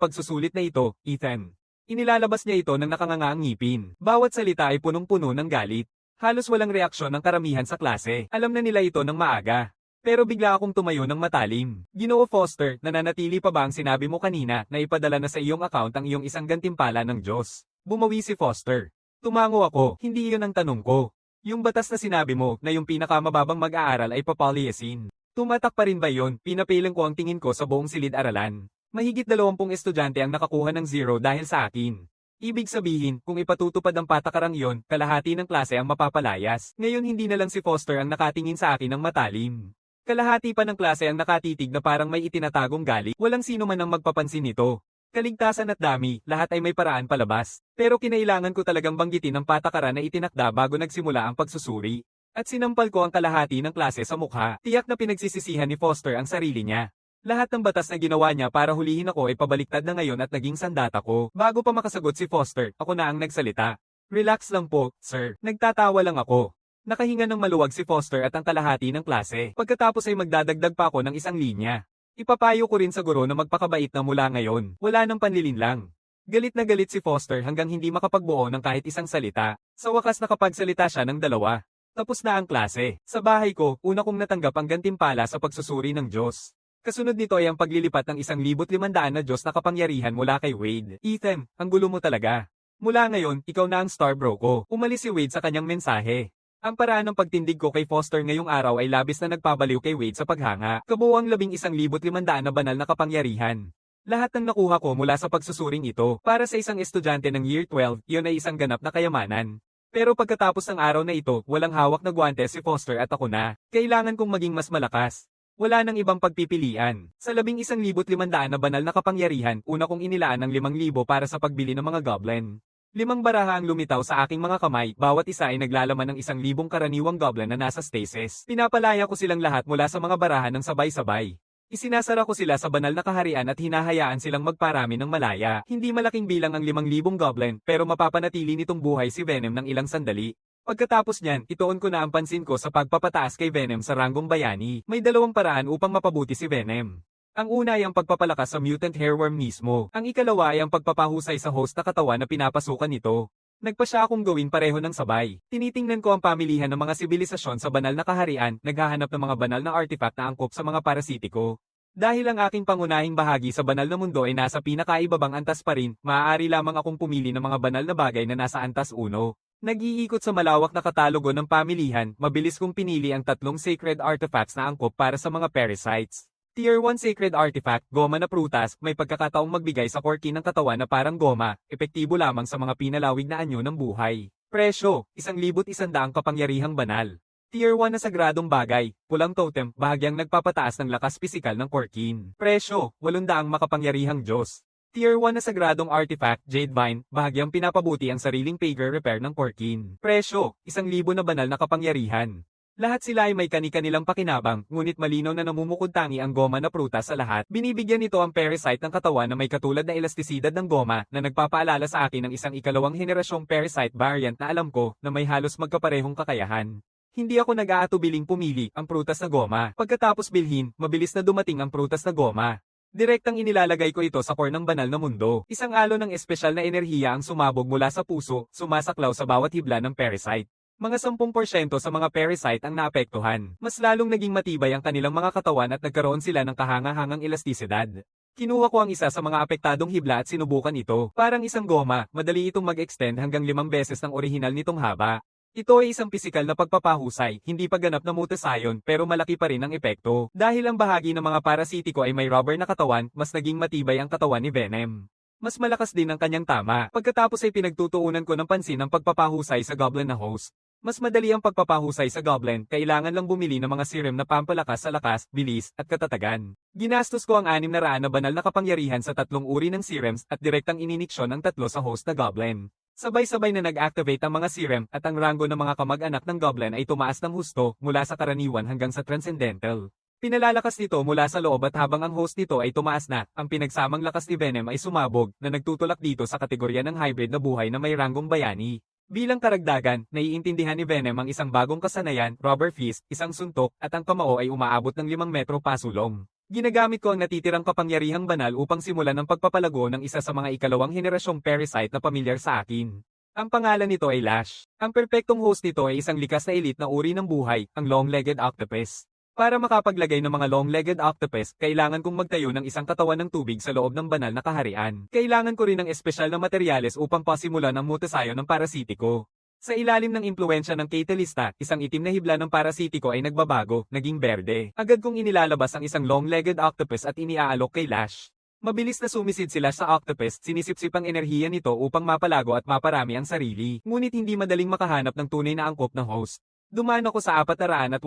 pagsusulit na ito, Ethan. Inilalabas niya ito ng nakangangaang ngipin. Bawat salita ay punong-puno ng galit. Halos walang reaksyon ng karamihan sa klase. Alam na nila ito ng maaga. Pero bigla akong tumayo ng matalim. Ginoo Foster, nananatili pa ba ang sinabi mo kanina na ipadala na sa iyong account ang iyong isang gantimpala ng Diyos? Bumawi si Foster. Tumango ako, hindi iyon ang tanong ko. Yung batas na sinabi mo na yung pinakamababang mag-aaral ay papalyasin. Tumatak pa rin ba yon? Pinapilang ko ang tingin ko sa buong silid-aralan. Mahigit 20 estudyante ang nakakuha ng 0 dahil sa akin. Ibig sabihin, kung ipatutupad ang patakarang yon, kalahati ng klase ang mapapalayas. Ngayon hindi na lang si Foster ang nakatingin sa akin ng matalim. Kalahati pa ng klase ang nakatitig na parang may itinatagong galit. Walang sino man ang magpapansin nito. Kaligtasan at dami, lahat ay may paraan palabas. Pero kinailangan ko talagang banggitin ang patakaran na itinakda bago nagsimula ang pagsusuri. At sinampal ko ang kalahati ng klase sa mukha. Tiyak na pinagsisisihan ni Foster ang sarili niya. Lahat ng batas na ginawa niya para hulihin ako ay pabaliktad na ngayon at naging sandata ko. Bago pa makasagot si Foster, ako na ang nagsalita. Relax lang po, sir. Nagtatawa lang ako. Nakahinga ng maluwag si Foster at ang kalahati ng klase. Pagkatapos ay magdadagdag pa ako ng isang linya. Ipapayo ko rin sa guro na magpakabait na mula ngayon. Wala nang panlilinlang. Galit na galit si Foster hanggang hindi makapagbuo ng kahit isang salita. Sa wakas nakapagsalita siya ng dalawa. Tapos na ang klase. Sa bahay ko, una kong natanggap ang gantimpala sa pagsusuri ng Diyos. Kasunod nito ay ang paglilipat ng 1,500 na Diyos na kapangyarihan mula kay Wade. Ethan, ang gulo mo talaga. Mula ngayon, ikaw na ang star bro ko. Umalis si Wade sa kanyang mensahe. Ang paraan ng pagtindig ko kay Foster ngayong araw ay labis na nagpabaliw kay Wade sa paghanga. Kabuuang 11,500 na banal na kapangyarihan. Lahat ng nakuha ko mula sa pagsusuring ito, para sa isang estudyante ng Year 12, iyon ay isang ganap na kayamanan. Pero pagkatapos ng araw na ito, walang hawak na guwante si Foster at ako na. Kailangan kong maging mas malakas. Wala nang ibang pagpipilian. Sa 11,500 na banal na kapangyarihan, una kong inilaan ng 5,000 para sa pagbili ng mga goblin. 5 baraha ang lumitaw sa aking mga kamay, bawat isa ay naglalaman ng 1,000 karaniwang goblin na nasa stasis. Pinapalaya ko silang lahat mula sa mga baraha ng sabay-sabay. Isinasara ko sila sa banal na kaharian at hinahayaan silang magparami ng malaya. Hindi malaking bilang ang 5,000 goblin, pero mapapanatili nitong buhay si Venom ng ilang sandali. Pagkatapos niyan, ituon ko na ang pansin ko sa pagpapataas kay Venom sa ranggong bayani. May 2 paraan upang mapabuti si Venom. Ang una ay ang pagpapalakas sa mutant hairworm mismo. Ang ikalawa ay ang pagpapahusay sa host na katawan na pinapasukan nito. Nagpa siya akong gawin pareho ng sabay. Tinitingnan ko ang pamilihan ng mga sibilisasyon sa banal na kaharian, naghahanap ng mga banal na artifact na angkop sa mga parasitiko. Dahil ang aking pangunahing bahagi sa banal na mundo ay nasa pinakaibabang antas pa rin, maaari lamang akong pumili ng mga banal na bagay na nasa antas 1. Nag-iikot sa malawak na katalogo ng pamilihan, mabilis kong pinili ang 3 sacred artifacts na angkop para sa mga parasites. Tier 1 Sacred Artifact, goma na prutas, may pagkakataong magbigay sa korki ng katawan na parang goma, epektibo lamang sa mga pinalawig na anyo ng buhay. Presyo, 1,100 kapangyarihang banal. Tier 1 na sagradong bagay, pulang totem, bahagyang nagpapataas ng lakas pisikal ng Korkin. Presyo, 800 makapangyarihang Diyos. Tier 1 na sagradong artifact, Jade Vine, bahagyang pinapabuti ang sariling pager repair ng Korkin. Presyo, 1,000 na banal na kapangyarihan. Lahat sila ay may kani-kanilang pakinabang, ngunit malinaw na namumukod-tangi ang goma na prutas sa lahat. Binibigyan nito ang parasite ng katawan na may katulad na elastisidad ng goma, na nagpapaalala sa akin ng isang ikalawang henerasyong parasite variant na alam ko, na may halos magkaparehong kakayahan. Hindi ako nag-aatubiling pumili ang prutas na goma. Pagkatapos bilhin, mabilis na dumating ang prutas na goma. Direktang inilalagay ko ito sa core ng banal na mundo. Isang alon ng espesyal na enerhiya ang sumabog mula sa puso, sumasaklaw sa bawat hibla ng parasite. Mga 10% sa mga parasite ang naapektuhan. Mas lalong naging matibay ang kanilang mga katawan at nagkaroon sila ng kahangahangang elastisidad. Kinuha ko ang isa sa mga apektadong hibla at sinubukan ito. Parang isang goma, madali itong mag-extend hanggang 5 beses ng orihinal nitong haba. Ito ay isang pisikal na pagpapahusay, hindi pagganap na mutasayon, pero malaki pa rin ang epekto. Dahil ang bahagi ng mga parasitiko ay may rubber na katawan, mas naging matibay ang katawan ni Venom. Mas malakas din ang kanyang tama. Pagkatapos ay pinagtutuunan ko ng pansin ang pagpapahusay sa goblin na host. Mas madali ang pagpapahusay sa goblin, kailangan lang bumili ng mga serum na pampalakas sa lakas, bilis, at katatagan. Ginastos ko ang 600 na banal na kapangyarihan sa 3 uri ng serums at direktang ininiksyon ang 3 sa host na goblin. Sabay-sabay na nag-activate ang mga serum at ang rango ng mga kamag-anak ng goblin ay tumaas ng husto mula sa karaniwan hanggang sa transcendental. Pinalalakas nito mula sa loob at habang ang host nito ay tumaas na, ang pinagsamang lakas ni Venom ay sumabog na nagtutulak dito sa kategorya ng hybrid na buhay na may ranggong bayani. Bilang karagdagan, naiintindihan ni Venom ang isang bagong kasanayan, rubber fist, isang suntok, at ang kamao ay umaabot ng 5 metro pasulong. Ginagamit ko ang natitirang kapangyarihang banal upang simulan ang pagpapalago ng isa sa mga ikalawang henerasyong parasite na pamilyar sa akin. Ang pangalan nito ay Lash. Ang perpektong host nito ay isang likas na elite na uri ng buhay, ang long-legged octopus. Para makapaglagay ng mga long-legged octopus, kailangan kong magtayo ng isang katawan ng tubig sa loob ng banal na kaharian. Kailangan ko rin ng espesyal na materyales upang pasimulan ang mutasayon ng parasitiko. Sa ilalim ng impluensya ng Catalysta, isang itim na hibla ng parasitiko ay nagbabago, naging berde. Agad kong inilalabas ang isang long-legged octopus at iniaalok kay Lash. Mabilis na sumisid sila sa octopus, sinisipsip ang enerhiya nito upang mapalago at maparami ang sarili. Ngunit hindi madaling makahanap ng tunay na angkop na host. Dumaan ako sa 487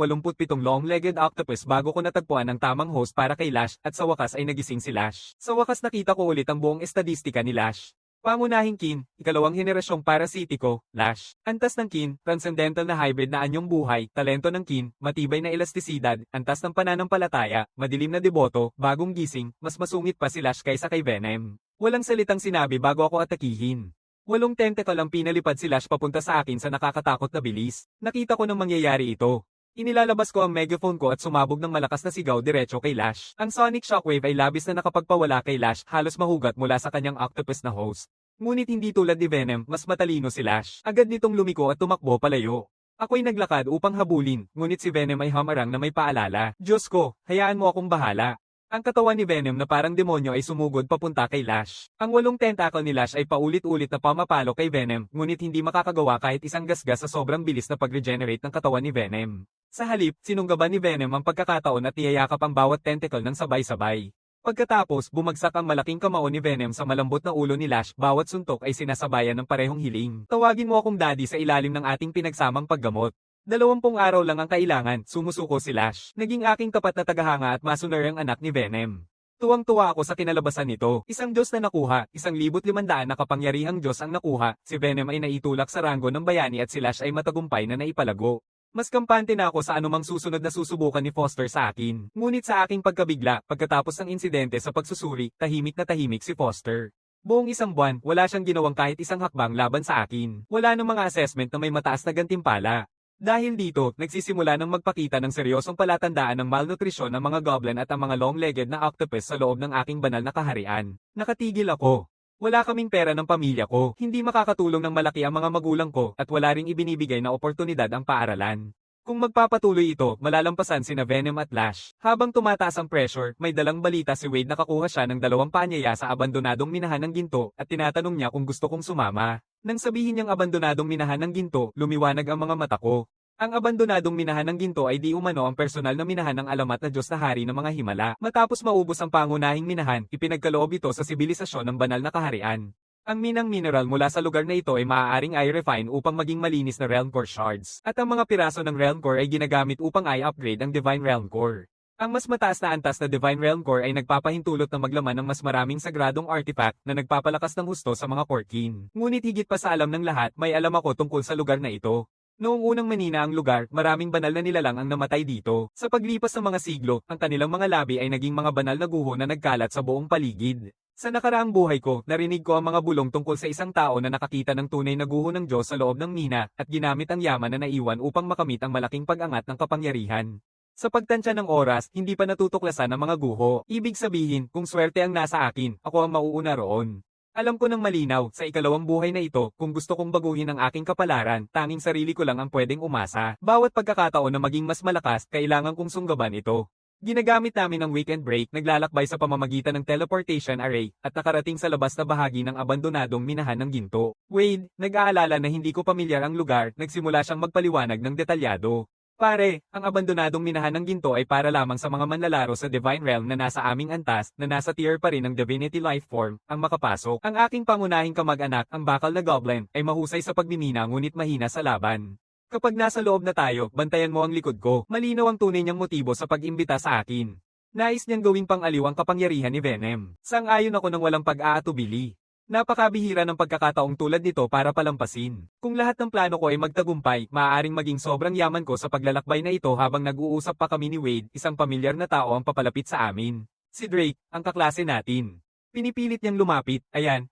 long-legged octopus bago ko natagpuan ang tamang host para kay Lash at sa wakas ay nagising si Lash. Sa wakas nakita ko ulit ang buong estadistika ni Lash. Pangunahing kin, ikalawang henerasyong parasitiko, Lash. Antas ng kin, transcendental na hybrid na anyong buhay, talento ng kin, matibay na elastisidad, antas ng pananampalataya, madilim na deboto, bagong gising, mas masungit pa si Lash kaysa kay Venom. Walang salitang sinabi bago ako atakihin. 8 tentacle ang pinalipad si Lash papunta sa akin sa nakakatakot na bilis. Nakita ko nang mangyayari ito. Inilalabas ko ang megaphone ko at sumabog ng malakas na sigaw diretso kay Lash. Ang sonic shockwave ay labis na nakapagpawala kay Lash, halos mahugat mula sa kanyang octopus na host. Ngunit hindi tulad ni Venom, mas matalino si Lash. Agad nitong lumiko at tumakbo palayo. Ako'y naglakad upang habulin, ngunit si Venom ay hamarang na may paalala. Diyos ko, hayaan mo akong bahala. Ang katawan ni Venom na parang demonyo ay sumugod papunta kay Lash. Ang 8 tentacle ni Lash ay paulit-ulit na pamapalo kay Venom, ngunit hindi makakagawa kahit isang gasgas sa sobrang bilis na pag-regenerate ng katawan ni Venom. Sa halip, sinunggaban ni Venom ang pagkakataon at niyayakap ang bawat tentacle ng sabay-sabay. Pagkatapos, bumagsak ang malaking kamao ni Venom sa malambot na ulo ni Lash, bawat suntok ay sinasabayan ng parehong hiling. Tawagin mo akong daddy sa ilalim ng ating pinagsamang paggamot. 20 araw lang ang kailangan, sumusuko si Lash. Naging aking tapat na tagahanga at masuner ang anak ni Venom. Tuwang-tuwa ako sa kinalabasan nito. Isang Diyos na nakuha, 1,500 na kapangyarihang Diyos ang nakuha. Si Venom ay naitulak sa ranggo ng bayani at si Lash ay matagumpay na naipalago. Mas kampante na ako sa anumang susunod na susubukan ni Foster sa akin. Ngunit sa aking pagkabigla, pagkatapos ng insidente sa pagsusuri, tahimik na tahimik si Foster. Buong 1 buwan, wala siyang ginawang kahit isang hakbang laban sa akin. Wala nang mga assessment na may mataas na gantimpala. Dahil dito, nagsisimula ng magpakita ng seryosong palatandaan ng malnutrisyon ng mga goblin at ang mga long-legged na octopus sa loob ng aking banal na kaharian. Nakatigil ako. Wala kaming pera ng pamilya ko, hindi makakatulong ng malaki ang mga magulang ko, at wala ring ibinibigay na oportunidad ang paaralan. Kung magpapatuloy ito, malalampasan sina Venom at Lash. Habang tumataas ang pressure, may dalang balita si Wade na kakuha siya ng 2 paanyaya sa abandonadong minahan ng ginto, at tinatanong niya kung gusto kong sumama. Nang sabihin niyang abandonadong minahan ng ginto, lumiwanag ang mga mata ko. Ang abandonadong minahan ng ginto ay di umano ang personal na minahan ng alamat na Diyos na hari ng mga himala. Matapos maubos ang pangunahing minahan, ipinagkaloob ito sa sibilisasyon ng banal na kaharian. Ang minang mineral mula sa lugar na ito ay maaaring i-refine upang maging malinis na Realm Core shards. At ang mga piraso ng Realm Core ay ginagamit upang i-upgrade ang Divine Realm Core. Ang mas mataas na antas na Divine Realm Core ay nagpapahintulot na maglaman ng mas maraming sagradong artifact na nagpapalakas ng husto sa mga Corkin. Ngunit higit pa sa alam ng lahat, may alam ako tungkol sa lugar na ito. Noong unang manina ang lugar, maraming banal na nilalang ang namatay dito. Sa paglipas ng mga siglo, ang kanilang mga labi ay naging mga banal na guho na nagkalat sa buong paligid. Sa nakaraang buhay ko, narinig ko ang mga bulong tungkol sa isang tao na nakakita ng tunay na guho ng Diyos sa loob ng mina at ginamit ang yaman na naiwan upang makamit ang malaking pag-angat ng kapangyarihan. Sa pagtansya ng oras, hindi pa natutuklasan ang mga guho. Ibig sabihin, kung swerte ang nasa akin, ako ang mauuna roon. Alam ko ng malinaw, sa ikalawang buhay na ito, kung gusto kong baguhin ang aking kapalaran, tanging sarili ko lang ang pwedeng umasa. Bawat pagkakataon na maging mas malakas, kailangan kong sunggaban ito. Ginagamit namin ang weekend break, naglalakbay sa pamamagitan ng teleportation array, at nakarating sa labas na bahagi ng abandonadong minahan ng ginto. Wade, nag-aalala na hindi ko pamilyar ang lugar, nagsimula siyang magpaliwanag ng detalyado. Pare, ang abandonadong minahan ng ginto ay para lamang sa mga manlalaro sa Divine Realm na nasa aming antas, na nasa tier pa rin ng Divinity Life Form, ang makapasok. Ang aking pangunahing kamag-anak, ang bakal na goblin, ay mahusay sa pagmimina ngunit mahina sa laban. Kapag nasa loob na tayo, bantayan mo ang likod ko. Malinaw ang tunay niyang motibo sa pag-imbita sa akin. Nais niyang gawing pang-aliw ang kapangyarihan ni Venom. Sang-ayon ako ng walang pag-aatubili. Napakabihira ng pagkakataong tulad nito para palampasin. Kung lahat ng plano ko ay magtagumpay, maaaring maging sobrang yaman ko sa paglalakbay na ito habang nag-uusap pa kami ni Wade, isang pamilyar na tao ang papalapit sa amin. Si Drake, ang kaklase natin. Pinipilit niyang lumapit, ayan,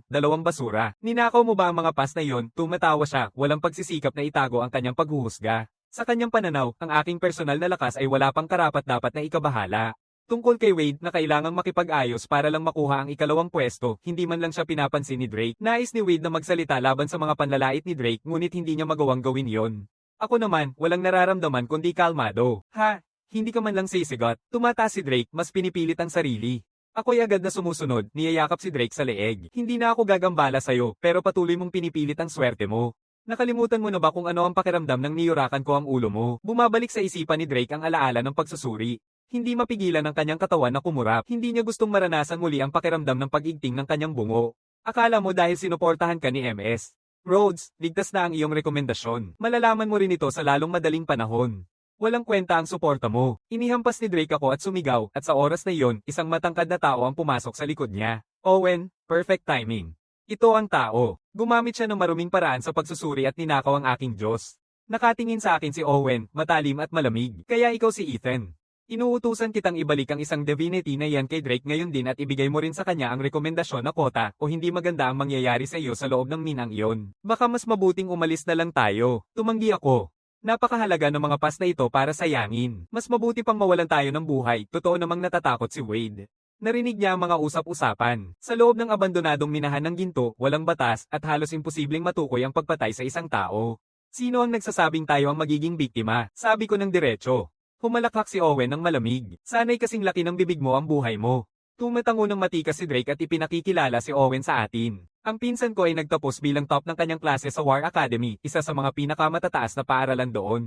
dalawang basura. Ninakaw mo ba ang mga pas na iyon? Tumatawa siya, walang pagsisikap na itago ang kanyang paghuhusga. Sa kanyang pananaw, ang aking personal na lakas ay wala pang karapat-dapat na ikabahala. Tungkol kay Wade na kailangang makipag-ayos para lang makuha ang ikalawang pwesto, hindi man lang siya pinapansin ni Drake. Nais ni Wade na magsalita laban sa mga panlalait ni Drake ngunit hindi niya magawang gawin yon. Ako naman, walang nararamdaman kundi kalmado. Ha? Hindi ka man lang sisigot. Tumataas si Drake, mas pinipilit ang sarili. Ako'y agad na sumusunod, niyayakap si Drake sa leeg. Hindi na ako gagambala sa'yo, pero patuloy mong pinipilit ang swerte mo. Nakalimutan mo na ba kung ano ang pakiramdam ng niyurakan ko ang ulo mo? Bumabalik sa isipan ni Drake ang alaala ng pagsusuri. Hindi mapigilan ang kanyang katawan na kumurap. Hindi niya gustong maranasan muli ang pakiramdam ng pag-igting ng kanyang bungo. Akala mo dahil sinuportahan ka ni MS Rhodes, ligtas na ang iyong rekomendasyon. Malalaman mo rin ito sa lalong madaling panahon. Walang kwenta ang suporta mo. Inihampas ni Drake ako at sumigaw, at sa oras na iyon, isang matangkad na tao ang pumasok sa likod niya. Owen, perfect timing. Ito ang tao. Gumamit siya ng maruming paraan sa pagsusuri at ninakaw ang aking Diyos. Nakatingin sa akin si Owen, matalim at malamig. Kaya ikaw si Ethan. Inuutusan kitang ibalik ang isang divinity na yan kay Drake ngayon din at ibigay mo rin sa kanya ang rekomendasyon na kota o hindi maganda ang mangyayari sa iyo sa loob ng minang iyon. Baka mas mabuting umalis na lang tayo. Tumanggi ako. Napakahalaga ng mga pas na ito para sayangin. Mas mabuti pang mawalan tayo ng buhay, totoo namang natatakot si Wade. Narinig niya ang mga usap-usapan. Sa loob ng abandonadong minahan ng ginto, walang batas, at halos imposibleng matukoy ang pagpatay sa isang tao. Sino ang nagsasabing tayo ang magiging biktima? Sabi ko ng diretso. Humalakhak si Owen ng malamig. Sana'y kasing laki ng bibig mo ang buhay mo. Tumatango ng matikas si Drake at ipinakikilala si Owen sa atin. Ang pinsan ko ay nagtapos bilang top ng kanyang klase sa War Academy, isa sa mga pinakamatataas na paaralan doon.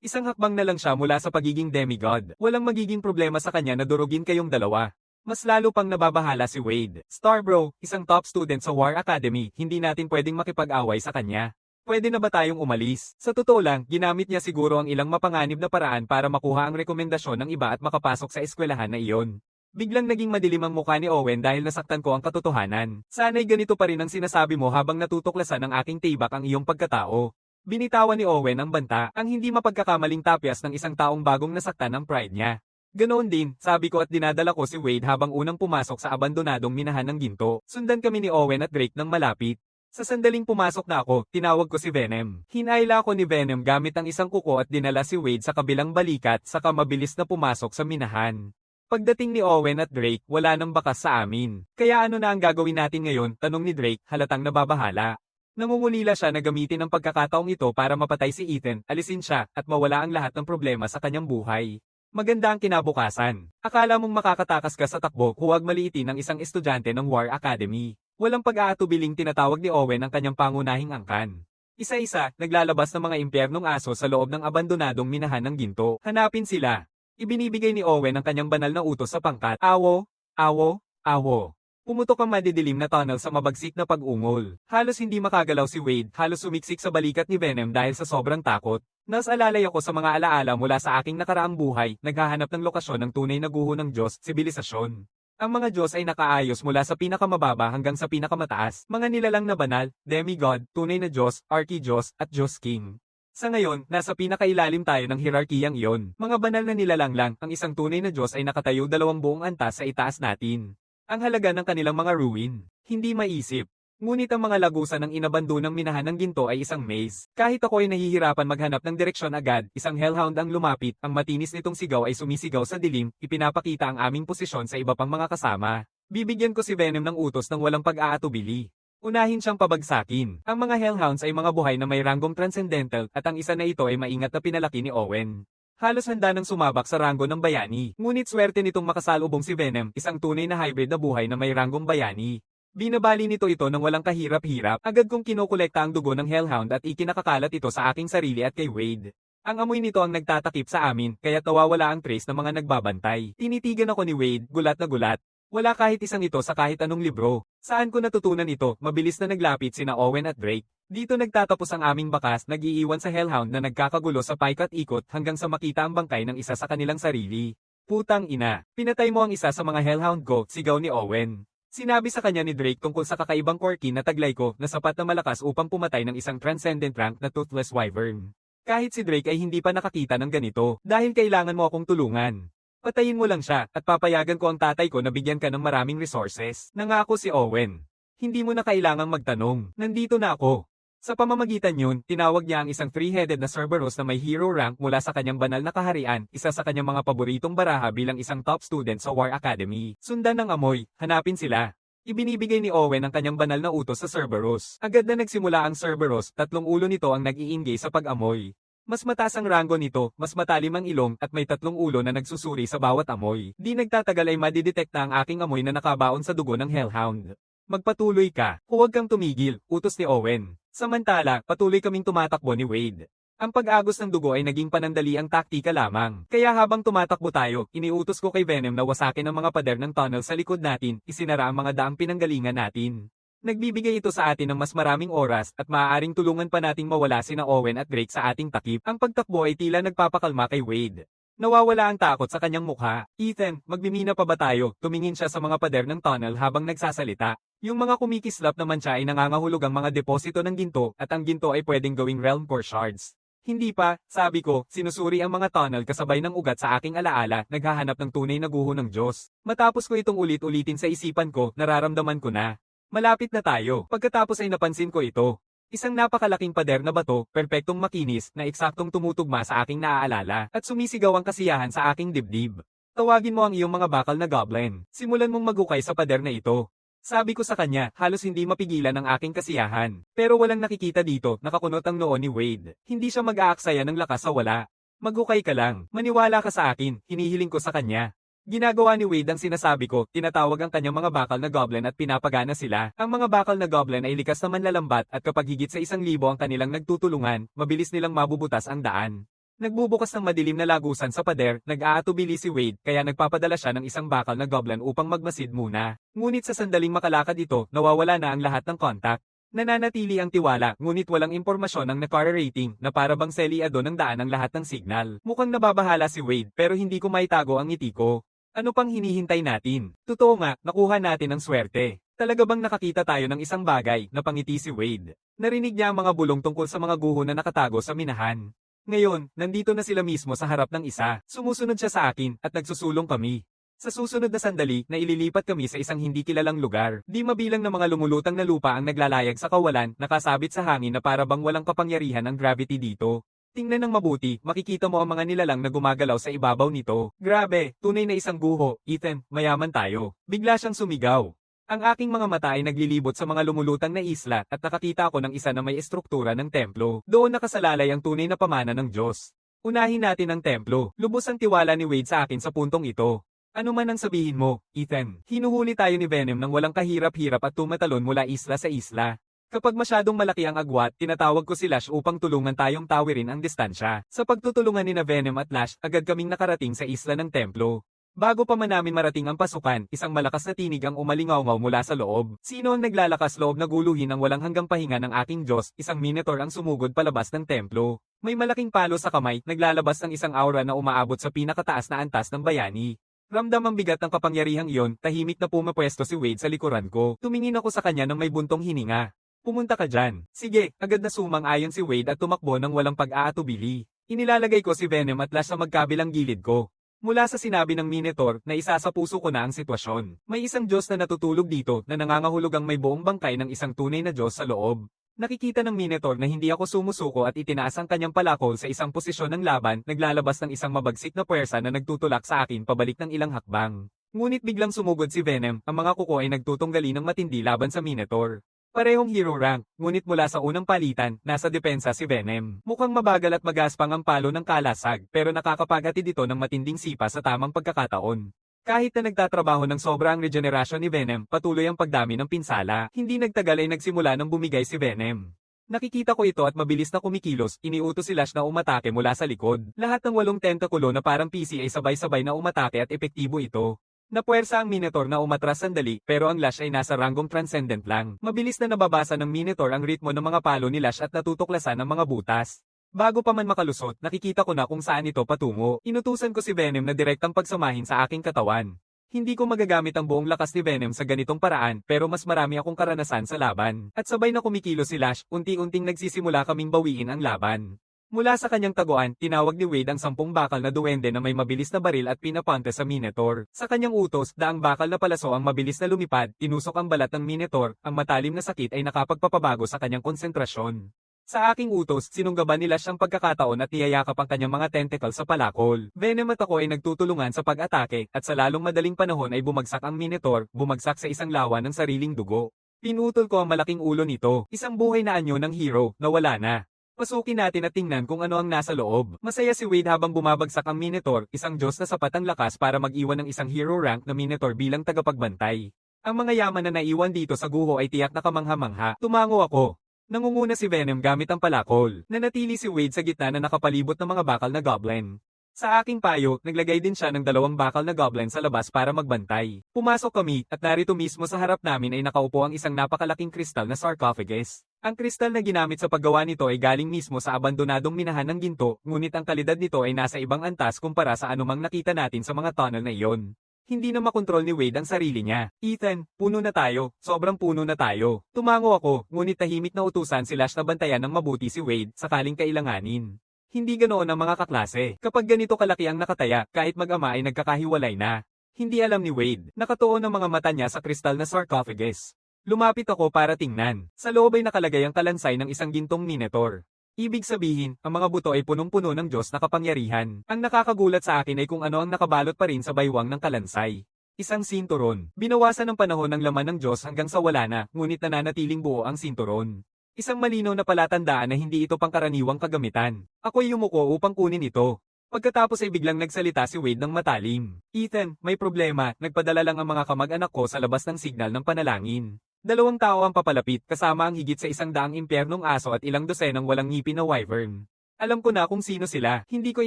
Isang hakbang na lang siya mula sa pagiging demigod. Walang magiging problema sa kanya na durugin kayong dalawa. Mas lalo pang nababahala si Wade. Starbro, isang top student sa War Academy, hindi natin pwedeng makipag-away sa kanya. Pwede na ba tayong umalis? Sa totoo lang, ginamit niya siguro ang ilang mapanganib na paraan para makuha ang rekomendasyon ng iba at makapasok sa eskwelahan na iyon. Biglang naging madilim ang mukha ni Owen dahil nasaktan ko ang katotohanan. Sana'y ganito pa rin ang sinasabi mo habang natutuklasan ng aking tibak ang iyong pagkatao. Binitawan ni Owen ang banta, ang hindi mapagkakamaling tapyas ng isang taong bagong nasaktan ang pride niya. Ganoon din, sabi ko at dinadala ko si Wade habang unang pumasok sa abandonadong minahan ng ginto. Sundan kami ni Owen at Drake ng malapit. Sa sandaling pumasok na ako, tinawag ko si Venom. Hinayla ko ni Venom gamit ang isang kuko at dinala si Wade sa kabilang balikat saka mabilis na pumasok sa minahan. Pagdating ni Owen at Drake, wala nang bakas sa amin. Kaya ano na ang gagawin natin ngayon? Tanong ni Drake, halatang nababahala. Nangungulila siya na gamitin ang pagkakataong ito para mapatay si Ethan, alisin siya, at mawala ang lahat ng problema sa kanyang buhay. Maganda ang kinabukasan. Akala mong makakatakas ka sa takbo, huwag maliitin ang isang estudyante ng War Academy. Walang pag-aatubiling tinatawag ni Owen ang kanyang pangunahing angkan. Isa-isa, naglalabas ng mga impyernong aso sa loob ng abandonadong minahan ng ginto. Hanapin sila. Ibinibigay ni Owen ang kanyang banal na utos sa pangkat. Awo, awo, awo. Pumutok ang madidilim na tunnel sa mabagsik na pag-ungol. Halos hindi makagalaw si Wade, halos sumiksik sa balikat ni Venom dahil sa sobrang takot. Nasalalay ako sa mga alaala mula sa aking nakaraang buhay, naghahanap ng lokasyon ng tunay na guho ng Diyos, sibilisasyon. Ang mga Diyos ay nakaayos mula sa pinakamababa hanggang sa pinakamataas, mga nilalang na banal, demigod, tunay na Diyos, archidiyos, at Diyos King. Sa ngayon, nasa pinakailalim tayo ng hierarkiyang iyon. Mga banal na nilalang lang, ang isang tunay na Diyos ay nakatayo 2 buong antas sa itaas natin. Ang halaga ng kanilang mga ruin, hindi maisip. Ngunit ang mga lagusan ng inabandonang minahan ng ginto ay isang maze. Kahit ako ay nahihirapan maghanap ng direksyon agad, isang hellhound ang lumapit, ang matinis nitong sigaw ay sumisigaw sa dilim, ipinapakita ang aming posisyon sa iba pang mga kasama. Bibigyan ko si Venom ng utos ng walang pag-aatubili. Unahin siyang pabagsakin. Ang mga hellhounds ay mga buhay na may ranggong transcendental at ang isa na ito ay maingat na pinalaki ni Owen. Halos handa nang sumabak sa ranggo ng bayani. Ngunit swerte nitong makasalubong si Venom, isang tunay na hybrid na buhay na may ranggong bayani. Binabali nito ito ng walang kahirap-hirap. Agad kong kinokolekta ang dugo ng hellhound at ikinakakalat ito sa aking sarili at kay Wade. Ang amoy nito ang nagtatakip sa amin, kaya't nawawala ang trace ng mga nagbabantay. Tinitigan ako ni Wade, gulat na gulat. Wala kahit isang ito sa kahit anong libro. Saan ko natutunan ito? Mabilis na naglapit sina Owen at Drake. Dito nagtatapos ang aming bakas, nag-iiwan sa hellhound na nagkakagulo sa paikat-ikot hanggang sa makita ang bangkay ng isa sa kanilang sarili. Putang ina, pinatay mo ang isa sa mga hellhound ko, sigaw ni Owen. Sinabi sa kanya ni Drake tungkol sa kakaibang quirky na taglay ko na sapat na malakas upang pumatay ng isang transcendent rank na toothless wyvern. Kahit si Drake ay hindi pa nakakita ng ganito, dahil kailangan mo akong tulungan. Patayin mo lang siya, at papayagan ko ang tatay ko na bigyan ka ng maraming resources. Nangako si Owen. Hindi mo na kailangang magtanong, nandito na ako. Sa pamamagitan yun, tinawag niya ang isang 3-headed na Cerberus na may hero rank mula sa kanyang banal na kaharian, isa sa kanyang mga paboritong baraha bilang isang top student sa War Academy. Sundan ng amoy, hanapin sila. Ibinibigay ni Owen ang kanyang banal na utos sa Cerberus. Agad na nagsimula ang Cerberus, 3 ulo nito ang nag-iingay sa pag-amoy. Mas mataas ang ranggo nito, mas matalim ang ilong at may 3 ulo na nagsusuri sa bawat amoy. Di nagtatagal ay madidetekta ang aking amoy na nakabaon sa dugo ng hellhound. Magpatuloy ka, huwag kang tumigil, utos ni Owen. Samantala, patuloy kaming tumatakbo ni Wade. Ang pag-agos ng dugo ay naging panandaliang taktika lamang. Kaya habang tumatakbo tayo, iniutos ko kay Venom na wasakin ang mga pader ng tunnel sa likod natin, isinara ang mga daang pinanggalingan natin. Nagbibigay ito sa atin ng mas maraming oras at maaaring tulungan pa nating mawala sina Owen at Drake sa ating takip. Ang pagtakbo ay tila nagpapakalma kay Wade. Nawawala ang takot sa kanyang mukha. Ethan, magmimina pa ba tayo? Tumingin siya sa mga pader ng tunnel habang nagsasalita. Yung mga kumikislap naman siya ay nangangahulog ang mga deposito ng ginto at ang ginto ay pwedeng gawing realm core shards. Hindi pa, sabi ko, sinusuri ang mga tunnel kasabay ng ugat sa aking alaala, naghahanap ng tunay na guho ng Diyos. Matapos ko itong ulit-ulitin sa isipan ko, nararamdaman ko na. Malapit na tayo. Pagkatapos ay napansin ko ito. Isang napakalaking pader na bato, perpektong makinis, na eksaktong tumutugma sa aking naaalala, at sumisigaw ang kasiyahan sa aking dibdib. Tawagin mo ang iyong mga bakal na goblin. Simulan mong magukay sa pader na ito. Sabi ko sa kanya, halos hindi mapigilan ang aking kasiyahan. Pero walang nakikita dito, nakakunot ang noo ni Wade. Hindi siya mag-aaksaya ng lakas sa wala. Magukay ka lang, maniwala ka sa akin, hinihiling ko sa kanya. Ginagawa ni Wade ang sinasabi ko, tinatawag ang kanyang mga bakal na goblin at pinapagana sila. Ang mga bakal na goblin ay likas na manlalambat at kapag higit sa 1,000 ang kanilang nagtutulungan, mabilis nilang mabubutas ang daan. Nagbubukas ng madilim na lagusan sa pader, nag-aatubili si Wade kaya nagpapadala siya ng isang bakal na goblin upang magmasid muna. Ngunit sa sandaling makalakad ito, nawawala na ang lahat ng kontak. Nananatili ang tiwala, ngunit walang impormasyon ang nakara-rating na para bang seliado ng daan ang lahat ng signal. Mukhang nababahala si Wade pero hindi ko maitago ang ngiti ko. Ano pang hinihintay natin? Totoo nga, nakuha natin ang swerte. Talaga bang nakakita tayo ng isang bagay, napangiti si Wade. Narinig niya ang mga bulong tungkol sa mga guho na nakatago sa minahan. Ngayon, nandito na sila mismo sa harap ng isa. Sumusunod siya sa akin, at nagsusulong kami. Sa susunod na sandali, naililipat kami sa isang hindi kilalang lugar. Di mabilang na mga lumulutang na lupa ang naglalayag sa kawalan, nakasabit sa hangin na para bang walang kapangyarihan ang gravity dito. Tingnan ng mabuti, makikita mo ang mga nilalang na gumagalaw sa ibabaw nito. Grabe, tunay na isang guho. Ethan, mayaman tayo. Bigla siyang sumigaw. Ang aking mga mata ay naglilibot sa mga lumulutang na isla at nakakita ako ng isa na may estruktura ng templo. Doon nakasalalay ang tunay na pamana ng Diyos. Unahin natin ang templo. Lubos ang tiwala ni Wade sa akin sa puntong ito. Ano man ang sabihin mo, Ethan. Hinuhuli tayo ni Venom ng walang kahirap-hirap at tumatalon mula isla sa isla. Kapag masyadong malaki ang agwat, tinatawag ko si Lash upang tulungan tayong tawirin ang distansya. Sa pagtutulungan ni na Venom at Lash, agad kaming nakarating sa isla ng templo. Bago pa man namin marating ang pasukan, isang malakas na tinig ang umalingaw-ngaw mula sa loob. Sino ang naglalakas loob na guluhin ang walang hanggang pahinga ng aking Diyos? Isang minotaur ang sumugod palabas ng templo. May malaking palo sa kamay, naglalabas ng isang aura na umaabot sa pinakataas na antas ng bayani. Ramdam ang bigat ng kapangyarihang iyon, tahimik na pumapwesto si Wade sa likuran ko. Tumingin ako sa kanya nang may buntong hininga. Pumunta ka dyan. Sige, agad na sumang-ayon si Wade at tumakbo ng walang pag-aatubili. Inilalagay ko si Venom at Lash sa magkabilang gilid ko. Mula sa sinabi ng Minotaur na isa sa puso ko na ang sitwasyon. May isang Diyos na natutulog dito na nangangahulog ang may buong bangkay ng isang tunay na Diyos sa loob. Nakikita ng Minotaur na hindi ako sumusuko at itinaas ang kanyang palakol sa isang posisyon ng laban, naglalabas ng isang mabagsik na puwersa na nagtutulak sa akin pabalik ng ilang hakbang. Ngunit biglang sumugod si Venom, ang mga kuko ay nagtutunggali ng matindi laban sa Minotaur. Parehong hero rank, ngunit mula sa unang palitan, nasa depensa si Venom. Mukhang mabagal at magaspang ang palo ng kalasag, pero nakakapaghatid ito ng matinding sipa sa tamang pagkakataon. Kahit na nagtatrabaho ng sobra ang regeneration ni Venom, patuloy ang pagdami ng pinsala. Hindi nagtagal ay nagsimula ng bumigay si Venom. Nakikita ko ito at mabilis na kumikilos, iniutos si Lash na umatake mula sa likod. Lahat ng 8 tentakulo na parang PC ay sabay-sabay na umatake at epektibo ito. Napuwersa ang Minotaur na umatras sandali, pero ang Lash ay nasa ranggong transcendent lang. Mabilis na nababasa ng Minotaur ang ritmo ng mga palo ni Lash at natutuklasan ang mga butas. Bago pa man makalusot, nakikita ko na kung saan ito patungo. Inutusan ko si Venom na direktang pagsamahin sa aking katawan. Hindi ko magagamit ang buong lakas ni Venom sa ganitong paraan, pero mas marami akong karanasan sa laban. At sabay na kumikilos si Lash, unti-unting nagsisimula kaming bawiin ang laban. Mula sa kanyang taguan, tinawag ni Wade ang 10 bakal na duwende na may mabilis na baril at pinapunta sa Minotaur. Sa kanyang utos, daang bakal na palaso ang mabilis na lumipad, tinusok ang balat ng Minotaur, ang matalim na sakit ay nakapagpapabago sa kanyang konsentrasyon. Sa aking utos, sinunggaban nila siyang pagkakataon at niyayakap ang kanyang mga tentacle sa palakol. Venom at ako ay nagtutulungan sa pag-atake, at sa lalong madaling panahon ay bumagsak ang Minotaur, bumagsak sa isang lawa ng sariling dugo. Pinutol ko ang malaking ulo nito, isang buhay na anyo ng hero, na wala na. Pasukin natin at tingnan kung ano ang nasa loob. Masaya si Wade habang bumabagsak ang Minotaur, isang Diyos na sapat ang lakas para mag-iwan ng isang hero rank na Minotaur bilang tagapagbantay. Ang mga yaman na naiwan dito sa guho ay tiyak na kamangha-mangha. Tumango ako. Nangunguna si Venom gamit ang palakol. Nanatili si Wade sa gitna na nakapalibot ng mga bakal na goblin. Sa aking payo, naglagay din siya ng 2 bakal na goblin sa labas para magbantay. Pumasok kami, at narito mismo sa harap namin ay nakaupo ang isang napakalaking kristal na sarcophagus. Ang kristal na ginamit sa paggawa nito ay galing mismo sa abandonadong minahan ng ginto, ngunit ang kalidad nito ay nasa ibang antas kumpara sa anumang nakita natin sa mga tunnel na iyon. Hindi na makontrol ni Wade ang sarili niya. Ethan, puno na tayo, sobrang puno na tayo. Tumango ako, ngunit tahimik na utusan si Lash na bantayan ng mabuti si Wade, sakaling kailanganin. Hindi ganoon ang mga kaklase. Kapag ganito kalaki ang nakataya, kahit mag-ama ay nagkakahiwalay na. Hindi alam ni Wade, nakatuon ang mga mata niya sa kristal na sarcophagus. Lumapit ako para tingnan. Sa loob ay nakalagay ang kalansay ng isang gintong Minotaur. Ibig sabihin, ang mga buto ay punong-puno ng Diyos na kapangyarihan. Ang nakakagulat sa akin ay kung ano ang nakabalot pa rin sa baywang ng kalansay. Isang sinturon. Binawasan ng panahon ng laman ng Diyos hanggang sa wala na, ngunit nananatiling buo ang sinturon. Isang malinaw na palatandaan na hindi ito pangkaraniwang kagamitan. Ako'y yumuko upang kunin ito. Pagkatapos ay biglang nagsalita si Wade ng matalim. Ethan, may problema, nagpadala lang ang mga kamag-anak ko sa labas ng signal ng panalangin. 2 tao ang papalapit kasama ang higit sa 100 impyernong aso at ilang dosenang walang ngipin na wyvern. Alam ko na kung sino sila, hindi ko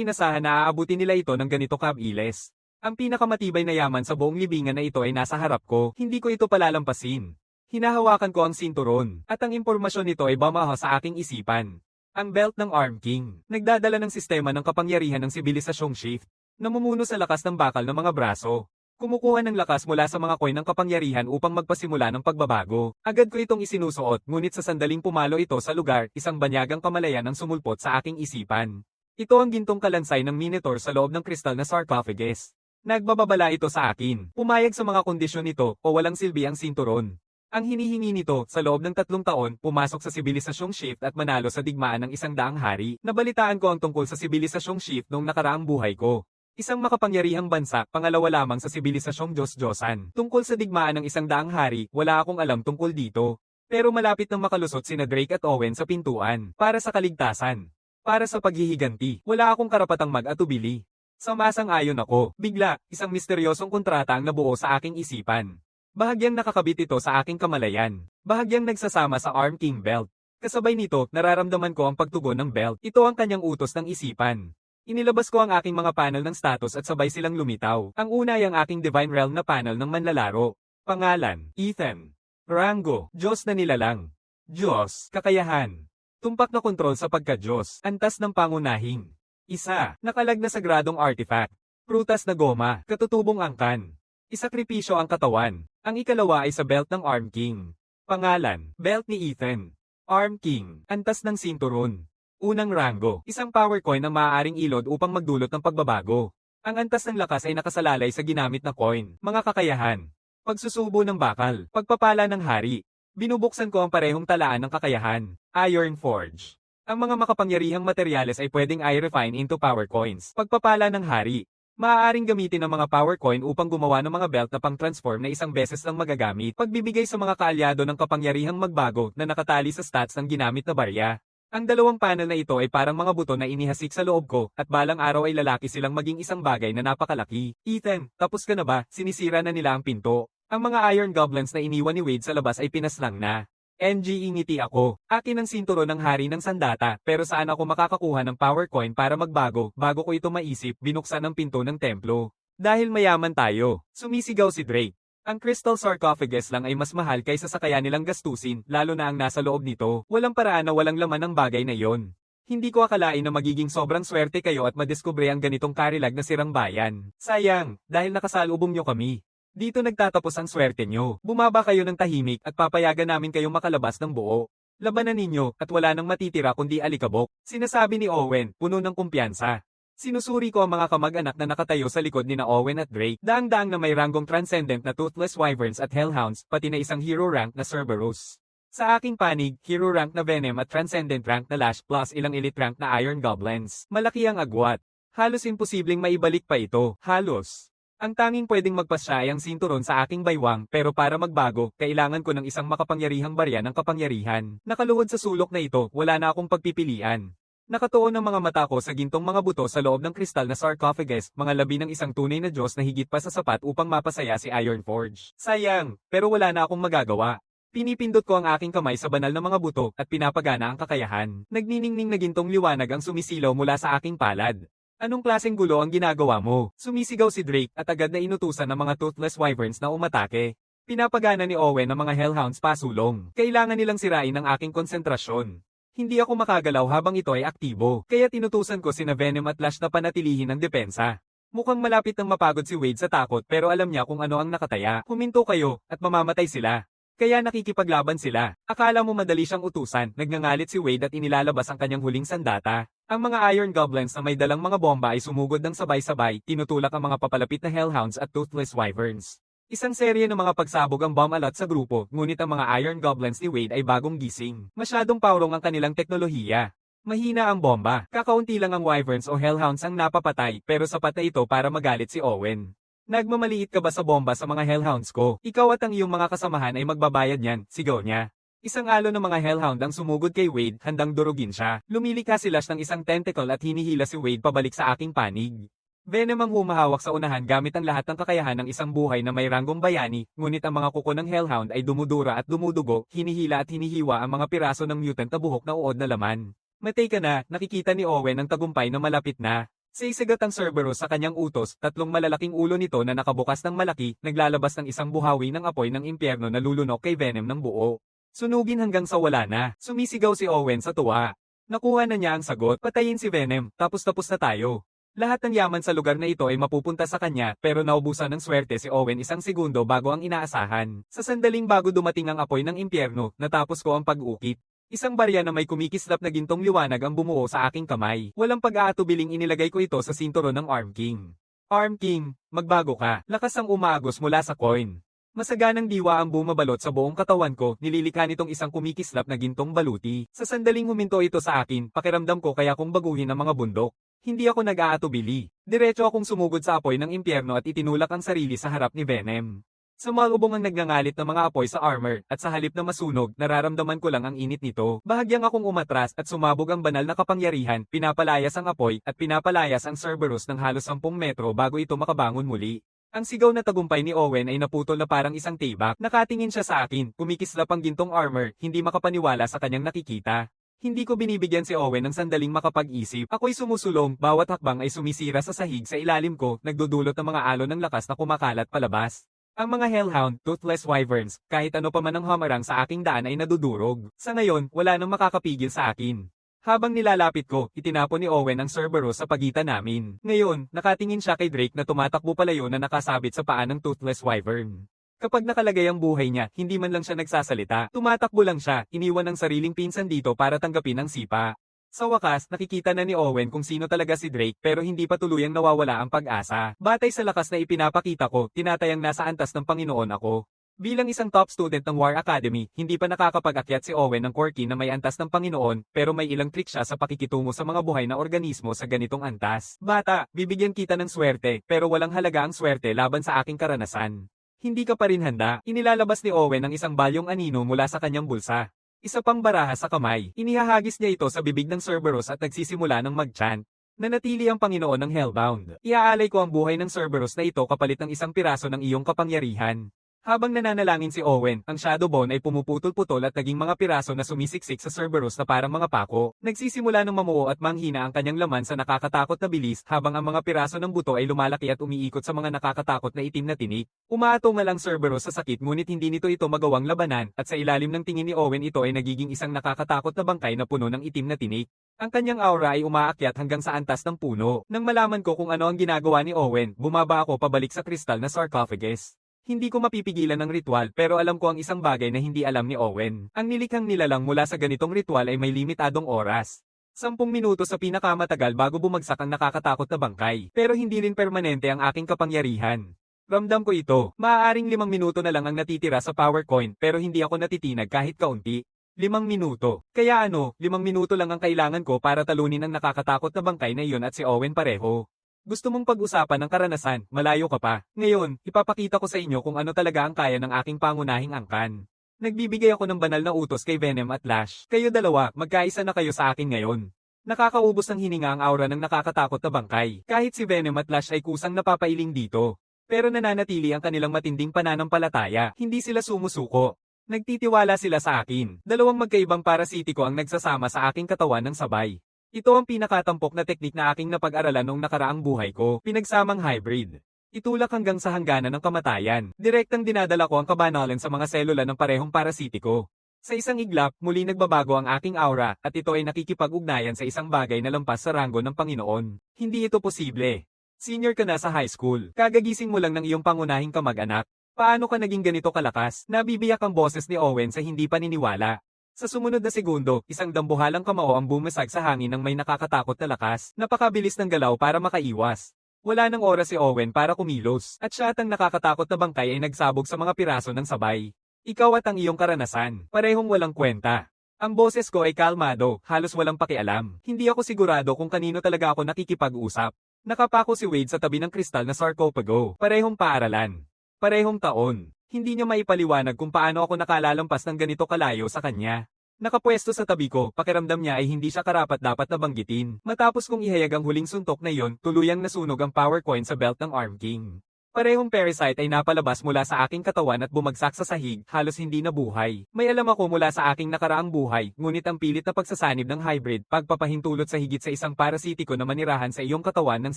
inasahan na aabutin nila ito ng ganito kabilis. Ang pinakamatibay na yaman sa buong libingan na ito ay nasa harap ko, hindi ko ito palalampasin. Hinahawakan ko ang sinturon, at ang impormasyon nito ay bumaha sa aking isipan. Ang belt ng Arm King, nagdadala ng sistema ng kapangyarihan ng sibilisasyong shift, namumuno sa lakas ng bakal ng mga braso. Kumukuha ng lakas mula sa mga coin ng kapangyarihan upang magpasimula ng pagbabago. Agad ko itong isinusuot, ngunit sa sandaling pumalo ito sa lugar, isang banyagang kamalayan ang sumulpot sa aking isipan. Ito ang gintong kalansay ng Minotaur sa loob ng kristal na sarcophagus. Nagbababala ito sa akin. Pumayag sa mga kondisyon nito o walang silbi ang sinturon. Ang hinihingi nito, sa loob ng 3 taon, pumasok sa sibilisasyong shift at manalo sa digmaan ng 100 hari. Nabalitaan ko ang tungkol sa sibilisasyong shift noong nakaraang buhay ko. Isang makapangyarihang bansa, pangalawa lamang sa sibilisasyong Diyos-Diyosan. Tungkol sa digmaan ng 100 hari, wala akong alam tungkol dito. Pero malapit nang makalusot sina Drake at Owen sa pintuan. Para sa kaligtasan. Para sa paghihiganti. Wala akong karapatang mag-atubili. Sumasang-ayon ako. Bigla, isang misteryosong kontrata ang nabuo sa aking isipan. Bahagyang nakakabit ito sa aking kamalayan. Bahagyang nagsasama sa Arm King belt. Kasabay nito, nararamdaman ko ang pagtugon ng belt. Ito ang kanyang utos ng isipan. Inilabas ko ang aking mga panel ng status at sabay silang lumitaw. Ang una ay ang aking Divine Realm na panel ng manlalaro. Pangalan, Ethan. Rango, Diyos na nilalang. Diyos, kakayahan. Tumpak na kontrol sa pagka-Diyos. Antas ng pangunahing. Isa, nakalag na sagradong artifact. Prutas na goma, katutubong angkan. Isakripisyo ang katawan. Ang ikalawa ay sa belt ng Arm King. Pangalan, Belt ni Ethan. Arm King, antas ng sinturon. Unang rango, isang power coin na maaaring ilod upang magdulot ng pagbabago. Ang antas ng lakas ay nakasalalay sa ginamit na coin. Mga kakayahan. Pagsusubo ng bakal, pagpapala ng hari. Binubuksan ko ang parehong talaan ng kakayahan. Iron Forge. Ang mga makapangyarihang materyales ay pwedeng i-refine into power coins. Pagpapala ng hari. Maaaring gamitin ang mga power coin upang gumawa ng mga belt na pang-transform na isang beses lang magagamit. Pagbibigay sa mga kaalyado ng kapangyarihang magbago na nakatali sa stats ng ginamit na barya. Ang dalawang panel na ito ay parang mga buto na inihasik sa loob ko, at balang araw ay lalaki silang maging isang bagay na napakalaki. Ethan, tapos ka na ba? Sinisira na nila ang pinto. Ang mga Iron Goblins na iniwan ni Wade sa labas ay pinaslang na. NG ngiti ako. Akin ang sinturon ng hari ng sandata, pero saan ako makakakuha ng power coin para magbago? Bago ko ito maisip, binuksan ang pinto ng templo. Dahil mayaman tayo, sumisigaw si Drake. Ang crystal sarcophagus lang ay mas mahal kaysa sa kaya nilang gastusin, lalo na ang nasa loob nito. Walang paraan na walang laman ng bagay na yon. Hindi ko akalain na magiging sobrang swerte kayo at madiskubre ang ganitong karilag na sirang bayan. Sayang, dahil nakasalubong nyo kami. Dito nagtatapos ang swerte nyo. Bumaba kayo ng tahimik at papayagan namin kayong makalabas ng buo. Labanan ninyo at wala nang matitira kundi alikabok. Sinasabi ni Owen, puno ng kumpiyansa. Sinusuri ko ang mga kamag-anak na nakatayo sa likod ni na Owen at Drake, daang-daang na may ranggong transcendent na Toothless Wyverns at Hellhounds, pati na isang hero rank na Cerberus. Sa aking panig, hero rank na Venom at transcendent rank na Lash plus ilang elite rank na Iron Goblins. Malaki ang agwat. Halos imposibleng maibalik pa ito, halos. Ang tanging pwedeng magpasya ay ang sinturon sa aking baywang, pero para magbago, kailangan ko ng isang makapangyarihang barya ng kapangyarihan. Nakaluhod sa sulok na ito, wala na akong pagpipilian. Nakatuon ang mga mata ko sa gintong mga buto sa loob ng kristal na sarcophagus, mga labi ng isang tunay na Diyos na higit pa sa sapat upang mapasaya si Iron Forge. Sayang, pero wala na akong magagawa. Pinipindot ko ang aking kamay sa banal na mga buto at pinapagana ang kakayahan. Nagniningning na gintong liwanag ang sumisilaw mula sa aking palad. Anong klaseng gulo ang ginagawa mo? Sumisigaw si Drake at agad na inutusan ng mga Toothless Wyverns na umatake. Pinapagana ni Owen ang mga Hellhounds pasulong. Kailangan nilang sirain ang aking konsentrasyon. Hindi ako makagalaw habang ito ay aktibo, kaya tinutusan ko sina Venom at Lash na panatilihin ang depensa. Mukhang malapit nang mapagod si Wade sa takot pero alam niya kung ano ang nakataya. Huminto kayo, at mamamatay sila. Kaya nakikipaglaban sila. Akala mo madali siyang utusan, nagngangalit si Wade at inilalabas ang kanyang huling sandata. Ang mga Iron Goblins na may dalang mga bomba ay sumugod ng sabay-sabay, tinutulak ang mga papalapit na Hellhounds at Toothless Wyverns. Isang serye ng mga pagsabog ang bomb alot sa grupo, ngunit ang mga Iron Goblins ni Wade ay bagong gising. Masyadong paurong ang kanilang teknolohiya. Mahina ang bomba, kakaunti lang ang Wyverns o Hellhounds ang napapatay, pero sapat na ito para magalit si Owen. Nagmamaliit ka ba sa bomba sa mga Hellhounds ko? Ikaw at ang iyong mga kasamahan ay magbabayad niyan, sigaw niya. Isang alo ng mga Hellhound ang sumugod kay Wade, handang durugin siya. Lumilikha si Lash ng isang tentacle at hinihila si Wade pabalik sa aking panig. Venom ang humahawak sa unahan gamit ang lahat ng kakayahan ng isang buhay na may ranggong bayani, ngunit ang mga kuko ng Hellhound ay dumudura at dumudugo, hinihila at hinihiwa ang mga piraso ng mutant na buhok na uod na laman. Matay ka na, nakikita ni Owen ang tagumpay na malapit na. Sisigat ang Cerberus sa kanyang utos, tatlong malalaking ulo nito na nakabukas ng malaki, naglalabas ng isang buhawi ng apoy ng impyerno na lulunok kay Venom ng buo. Sunugin hanggang sa wala na, sumisigaw si Owen sa tuwa. Nakuha na niya ang sagot, patayin si Venom, tapos na tayo. Lahat ng yaman sa lugar na ito ay mapupunta sa kanya, pero naubusan ng swerte si Owen isang segundo bago ang inaasahan. Sa sandaling bago dumating ang apoy ng impyerno, natapos ko ang pag-ukit. Isang barya na may kumikislap na gintong liwanag ang bumuo sa aking kamay. Walang pag-aatubiling inilagay ko ito sa sinturon ng Arm King. Arm King, magbago ka. Lakas ang umaagos mula sa coin. Masaganang diwa ang bumabalot sa buong katawan ko, nililikha nitong isang kumikislap na gintong baluti. Sa sandaling huminto ito sa akin, pakiramdam ko kaya kong baguhin ang mga bundok. Hindi ako nag-aatubili. Diretso akong sumugod sa apoy ng impyerno at itinulak ang sarili sa harap ni Venom. Sumalubong ang nagngangalit na mga apoy sa armor, at sa halip na masunog, nararamdaman ko lang ang init nito. Bahagyang akong umatras at sumabog ang banal na kapangyarihan, pinapalayas ang apoy, at pinapalayas ang Cerberus ng halos 10 metro bago ito makabangon muli. Ang sigaw na tagumpay ni Owen ay naputol na parang isang tibak. Nakatingin siya sa akin, kumikislap ang gintong armor, hindi makapaniwala sa kanyang nakikita. Hindi ko binibigyan si Owen ng sandaling makapag-isip. Ako'y sumusulong, bawat hakbang ay sumisira sa sahig sa ilalim ko, nagdudulot ng mga alon ng lakas na kumakalat palabas. Ang mga hellhound, toothless wyverns, kahit ano pa man ang hamarang sa aking daan ay nadudurog. Sa ngayon, wala nang makakapigil sa akin. Habang nilalapit ko, itinapon ni Owen ang Cerberus sa pagitan namin. Ngayon, nakatingin siya kay Drake na tumatakbo palayo na nakasabit sa paa ng toothless wyvern. Kapag nakalagay ang buhay niya, hindi man lang siya nagsasalita. Tumatakbo lang siya, iniwan ang sariling pinsan dito para tanggapin ang sipa. Sa wakas, nakikita na ni Owen kung sino talaga si Drake pero hindi pa tuluyang nawawala ang pag-asa. Batay sa lakas na ipinapakita ko, tinatayang nasa antas ng Panginoon ako. Bilang isang top student ng War Academy, hindi pa nakakapag-akyat si Owen ng Corky na may antas ng Panginoon pero may ilang trick siya sa pakikitungo sa mga buhay na organismo sa ganitong antas. Bata, bibigyan kita ng swerte pero walang halaga ang swerte laban sa aking karanasan. Hindi ka pa rin handa. Inilalabas ni Owen ang isang balyong anino mula sa kanyang bulsa. Isa pang baraha sa kamay. Inihahagis niya ito sa bibig ng Cerberus at nagsisimula ng mag-chant. Nanatili ang Panginoon ng Hellbound. Iaalay ko ang buhay ng Cerberus na ito kapalit ng isang piraso ng iyong kapangyarihan. Habang nananalangin si Owen, ang Shadowbone ay pumuputol-putol at naging mga piraso na sumisiksik sa Cerberus na parang mga pako. Nagsisimula ng mamuo at manghina ang kanyang laman sa nakakatakot na bilis habang ang mga piraso ng buto ay lumalaki at umiikot sa mga nakakatakot na itim na tinik. Umaatungal ang Cerberus sa sakit ngunit hindi nito magawang labanan at sa ilalim ng tingin ni Owen ito ay nagiging isang nakakatakot na bangkay na puno ng itim na tinik. Ang kanyang aura ay umaakyat hanggang sa antas ng puno. Nang malaman ko kung ano ang ginagawa ni Owen, bumaba ako pabalik sa kristal na sarcophagus. Hindi ko mapipigilan ng ritual pero alam ko ang isang bagay na hindi alam ni Owen. Ang nilikhang nilalang mula sa ganitong ritual ay may limitadong oras. 10 minuto sa pinakamatagal bago bumagsak ang nakakatakot na bangkay. Pero hindi rin permanente ang aking kapangyarihan. Ramdam ko ito. Maaaring 5 minuto na lang ang natitira sa power coin pero hindi ako natitinag kahit kaunti. 5 minuto. Kaya 5 minuto lang ang kailangan ko para talunin ang nakakatakot na bangkay na iyon at si Owen pareho. Gusto mong pag-usapan ng karanasan, malayo ka pa. Ngayon, ipapakita ko sa inyo kung ano talaga ang kaya ng aking pangunahing angkan. Nagbibigay ako ng banal na utos kay Venom at Lash. Kayo dalawa, magkaisa na kayo sa akin ngayon. Nakakaubos ng hininga ang aura ng nakakatakot na bangkay. Kahit si Venom at Lash ay kusang napapailing dito. Pero nananatili ang kanilang matinding pananampalataya. Hindi sila sumusuko. Nagtitiwala sila sa akin. Dalawang magkaibang parasitiko ang nagsasama sa aking katawan ng sabay. Ito ang pinakatampok na teknik na aking napag-aralan noong nakaraang buhay ko, pinagsamang hybrid. Itulak hanggang sa hangganan ng kamatayan. Direktang dinadala ko ang kabanalan sa mga selula ng parehong parasitiko. Sa isang iglap, muli nagbabago ang aking aura, at ito ay nakikipag-ugnayan sa isang bagay na lampas sa ranggo ng Panginoon. Hindi ito posible. Senior ka na sa high school, kagagising mo lang ng iyong pangunahing kamag-anak. Paano ka naging ganito kalakas? Nabibiyak ang boses ni Owen sa hindi paniniwala. Sa sumunod na segundo, isang dambuhalang kamao ang bumasag sa hangin ng may nakakatakot na lakas. Napakabilis ng galaw para makaiwas. Wala nang oras si Owen para kumilos, at siya at ang nakakatakot na bangkay ay nagsabog sa mga piraso ng sabay. Ikaw at ang iyong karanasan, parehong walang kwenta. Ang boses ko ay kalmado, halos walang pakialam. Hindi ako sigurado kung kanino talaga ako nakikipag-usap. Nakapako si Wade sa tabi ng kristal na sarcophago. Parehong paaralan. Parehong taon. Hindi niya maipaliwanag kung paano ako nakalalampas ng ganito kalayo sa kanya. Nakapwesto sa tabi ko, pakiramdam niya ay hindi siya karapat-dapat na banggitin. Matapos kong ihayag ang huling suntok na iyon, tuluyang nasunog ang power coin sa belt ng Arm King. Parehong parasite ay napalabas mula sa aking katawan at bumagsak sa sahig, halos hindi nabuhay. May alam ako mula sa aking nakaraang buhay, ngunit ang pilit na pagsasanib ng hybrid, pagpapahintulot sa higit sa isang parasitiko na manirahan sa iyong katawan ng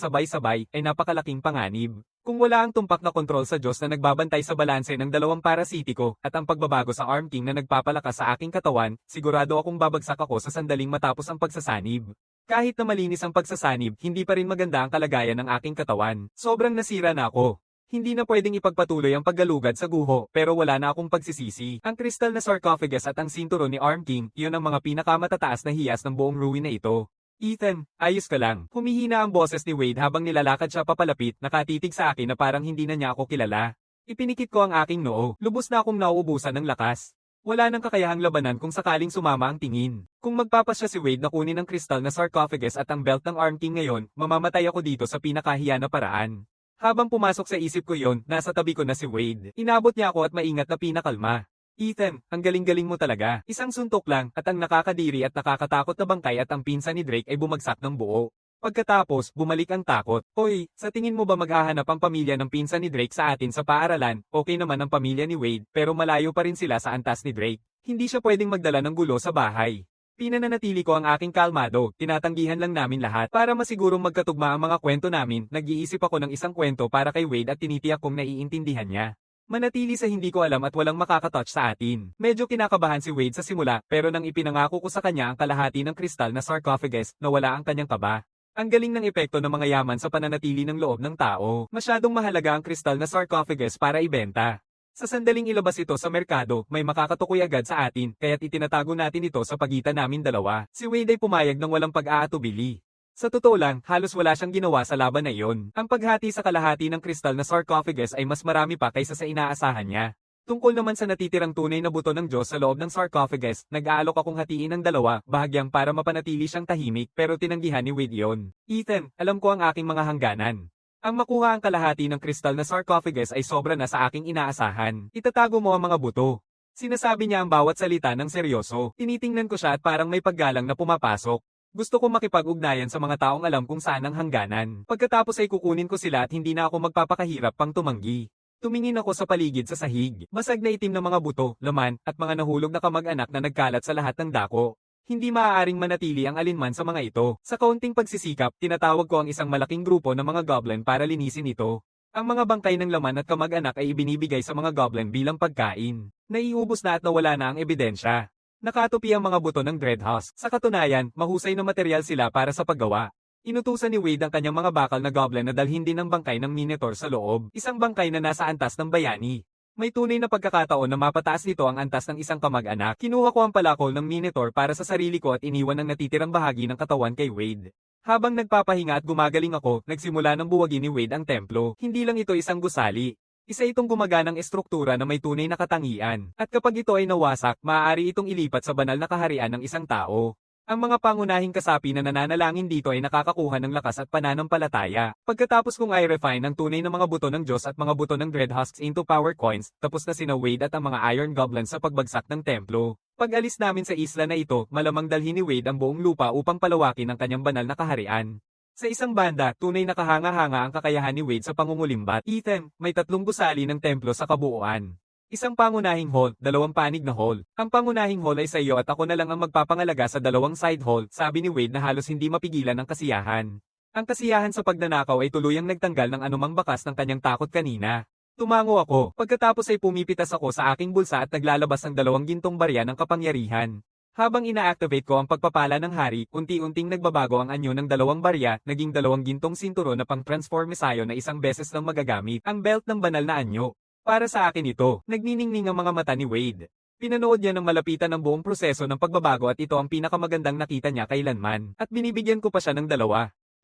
sabay-sabay, ay napakalaking panganib. Kung wala ang tumpak na kontrol sa Diyos na nagbabantay sa balanse ng dalawang parasitiko, at ang pagbabago sa Arm King na nagpapalakas sa aking katawan, sigurado akong babagsak ako sa sandaling matapos ang pagsasanib. Kahit na malinis ang pagsasanib, hindi pa rin maganda ang kalagayan ng aking katawan. Sobrang nasira na ako. Hindi na pwedeng ipagpatuloy ang paggalugad sa guho, pero wala na akong pagsisisi. Ang kristal na sarcophagus at ang sinturon ni Arm King, iyon ang mga pinakamatataas na hiyas ng buong ruin na ito. Ethan, ayos ka lang. Humihina ang boses ni Wade habang nilalakad siya papalapit, nakatitig sa akin na parang hindi na niya ako kilala. Ipinikit ko ang aking noo, lubos na akong nauubusan ng lakas. Wala nang kakayahang labanan kung sakaling sumama ang tingin. Kung magpapasya si Wade na kunin ang kristal na sarcophagus at ang belt ng Arm King ngayon, mamamatay ako dito sa pinakahiya na paraan. Habang pumasok sa isip ko yon, nasa tabi ko na si Wade. Inabot niya ako at maingat na pinakalma. Ethan, ang galing-galing mo talaga. Isang suntok lang, at ang nakakadiri at nakakatakot na bangkay at ang pinsan ni Drake ay bumagsak ng buo. Pagkatapos, bumalik ang takot. Hoy, sa tingin mo ba maghahanap ang pamilya ng pinsan ni Drake sa atin sa paaralan? Okay naman ang pamilya ni Wade, pero malayo pa rin sila sa antas ni Drake. Hindi siya pwedeng magdala ng gulo sa bahay. Pinananatili ko ang aking kalmado, tinatanggihan lang namin lahat para masigurong magkatugma ang mga kwento namin, nag-iisip ako ng isang kwento para kay Wade at tinitiyak kong naiintindihan niya. Manatili sa hindi ko alam at walang makakatouch sa atin. Medyo kinakabahan si Wade sa simula pero nang ipinangako ko sa kanya ang kalahati ng kristal na sarcophagus, nawala ang kanyang kaba. Ang galing ng epekto ng mga yaman sa pananatili ng loob ng tao. Masyadong mahalaga ang kristal na sarcophagus para ibenta. Sa sandaling ilabas ito sa merkado, may makakatukoy agad sa atin, kaya't itinatago natin ito sa pagitan namin dalawa. Si Wade ay pumayag ng walang pag-aatubili. Sa totoo lang, halos wala siyang ginawa sa laban na iyon. Ang paghati sa kalahati ng kristal na sarcophagus ay mas marami pa kaysa sa inaasahan niya. Tungkol naman sa natitirang tunay na buto ng Diyos sa loob ng sarcophagus, nag-aalok akong hatiin ng dalawa, bahagyang para mapanatili siyang tahimik, pero tinanggihan ni Wade iyon. Ethan, alam ko ang aking mga hangganan. Ang makuha ang kalahati ng kristal na sarcophagus ay sobra na sa aking inaasahan. Itatago mo ang mga buto. Sinasabi niya ang bawat salita ng seryoso. Tinitingnan ko siya at parang may paggalang na pumapasok. Gusto ko makipag-ugnayan sa mga taong alam kung saan ang hangganan. Pagkatapos ay kukunin ko sila at hindi na ako magpapakahirap pang tumanggi. Tumingin ako sa paligid sa sahig. Basag na itim ng mga buto, laman, at mga nahulog na kamag-anak na nagkalat sa lahat ng dako. Hindi maaaring manatili ang alinman sa mga ito. Sa kaunting pagsisikap, tinatawag ko ang isang malaking grupo ng mga goblin para linisin ito. Ang mga bangkay ng laman at kamag-anak ay ibinibigay sa mga goblin bilang pagkain. Naiubos na at nawala na ang ebidensya. Nakatupi ang mga buto ng Dreadhusk. Sa katunayan, mahusay na material sila para sa paggawa. Inutusan ni Wade ang kanyang mga bakal na goblin na dalhin din ang bangkay ng Minotaur sa loob. Isang bangkay na nasa antas ng bayani. May tunay na pagkakataon na mapataas nito ang antas ng isang kamag-anak. Kinuha ko ang palakol ng Minotaur para sa sarili ko at iniwan ang natitirang bahagi ng katawan kay Wade. Habang nagpapahinga at gumagaling ako, nagsimula ng buwagin ni Wade ang templo. Hindi lang ito isang gusali. Isa itong gumaganang estruktura na may tunay na katangian. At kapag ito ay nawasak, maaari itong ilipat sa banal na kaharian ng isang tao. Ang mga pangunahing kasapi na nananalangin dito ay nakakakuha ng lakas at pananampalataya. Pagkatapos kong i-refine ang tunay na mga buto ng Diyos at mga buto ng Dreadhusks into power coins, tapos na sina Wade at ang mga Iron Goblins sa pagbagsak ng templo. Pag-alis namin sa isla na ito, malamang dalhin ni Wade ang buong lupa upang palawakin ang kanyang banal na kaharian. Sa isang banda, tunay na kahanga-hanga ang kakayahan ni Wade sa pangungulimbat. Ethan, may 3 gusali ng templo sa kabuuan. Isang pangunahing hall, 2 panig na hall. Ang pangunahing hall ay sa iyo at ako na lang ang magpapangalaga sa 2 side hall, sabi ni Wade na halos hindi mapigilan ang kasiyahan. Ang kasiyahan sa pagnanakaw ay tuluyang nagtanggal ng anumang bakas ng kanyang takot kanina. Tumango ako, pagkatapos ay pumipitas ako sa aking bulsa at naglalabas ng 2 gintong barya ng kapangyarihan. Habang ina-activate ko ang pagpapala ng hari, unti-unting nagbabago ang anyo ng 2 barya, naging 2 gintong sinturon na pang-transformisayo na isang beses lang magagamit, ang belt ng banal na anyo. Para sa akin ito, nagniningning ang mga mata ni Wade. Pinanood niya ng malapitan ang buong proseso ng pagbabago at ito ang pinakamagandang nakita niya kailanman. At binibigyan ko pa siya ng 2.